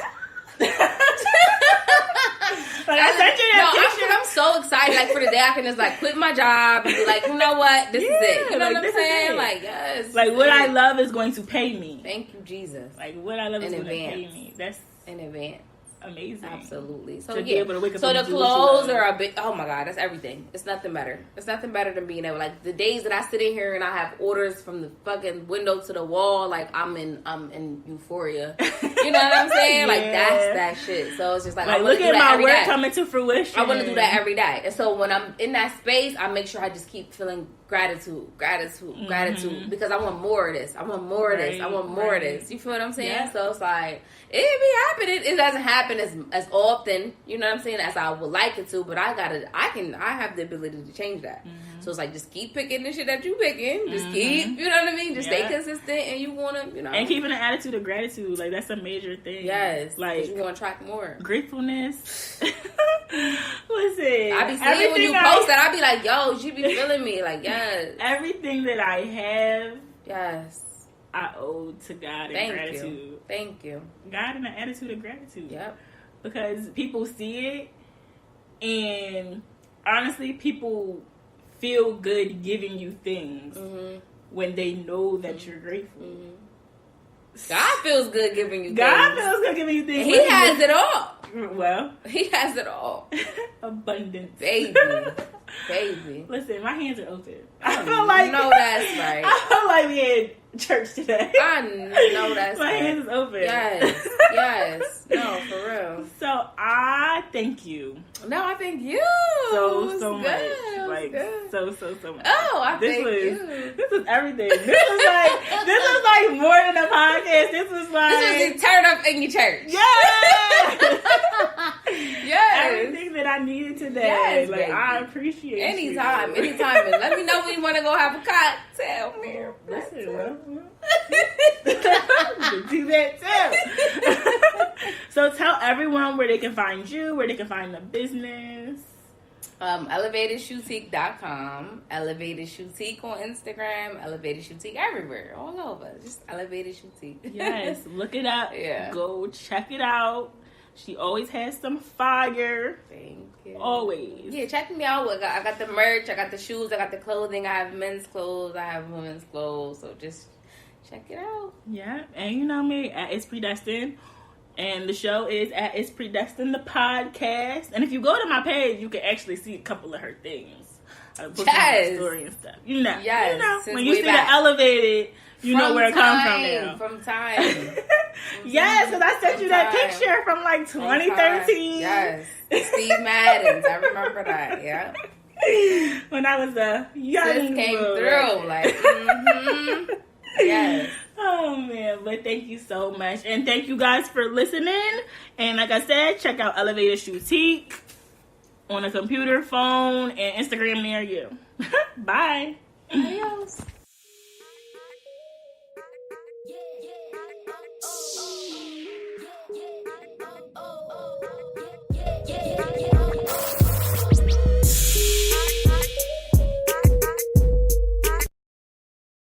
I'm so excited. Like, for the day I can just, like, quit my job and be like, you know what? This is it. You know what I'm saying? Like, yes. Like, what I love is going to pay me. Thank you, Jesus. Like, what I love is going to pay me. That's in advance. Amazing. Absolutely. So, to be able to wake up so the clothes are a bit, oh my God, that's everything. It's nothing better. It's nothing better than being able, like, the days that I sit in here and I have orders from the fucking window to the wall, like, I'm in euphoria. You know what I'm saying? Like, that's that shit. So it's just like I look at my work coming to fruition. I want to do that every day. And so when I'm in that space, I make sure I just keep feeling gratitude, because I want more of this. I want more of this. I want more of this. You feel what I'm saying? Yeah. So it's like, it be happening. It doesn't happen as often, you know what I'm saying, as I would like it to, but I have the ability to change that. So it's like, just keep picking the shit that you picking. Just keep, you know what I mean? Just stay consistent, and you want to, you know. And keeping an attitude of gratitude, like, that's a major thing. Yes. Like, you want to attract more. Gratefulness. Listen, I be seeing when you post that, I be like, yo, she be feeling me. Like, yes. Everything that I have, yes, I owe to God and gratitude. Thank you. God and an attitude of gratitude. Yep. Because people see it, and honestly, people feel good giving you things when they know that you're grateful. God feels good giving you God things. feels good giving you things. And he has it all. Well, he has it all. Abundance. Baby. Listen, my hands are open. I feel like no, that's right. I feel like we had church today. I know that's my right. hands is open. Yes. No, for real. So I thank you. No, I thank you. So much. Good. Like good. so much. Oh, I thank you. This was everything. This was like more than a podcast. This was the turn up in your church. Yeah. Yes. Everything that I needed today. Yes, like baby. I appreciate anytime. And let me know when you want to go have a cocktail, man. Listen, do that too. So tell everyone where they can find you, where they can find the business. ElevatedShoutique.com, Elevated Shoutique on Instagram, Elevated Shoutique everywhere, all over. Just Elevated Shoutique. Yes, look it up. Yeah. Go check it out. She always has some fire. Thank you. Always. Yeah, check me out. I got the merch, I got the shoes, I got the clothing. I have men's clothes, I have women's clothes. So just check it out. Yeah, and you know me, at It's Predestined. And the show is at It's Predestined, the podcast. And if you go to my page, you can actually see a couple of her things. Yes. Story and stuff. You know. Yes. You know, Since when you way see back. the elevated, you know where it comes from now. From time. Yes, because I sent you that picture from like 2013. Yes. Steve Madden's. I remember that. Yeah. When I was a young This came girl. through. Like, yes. Oh man, but thank you so much. And thank you guys for listening. And like I said, check out Elevated Shoutique on a computer, phone, and Instagram near you. Bye. Adios.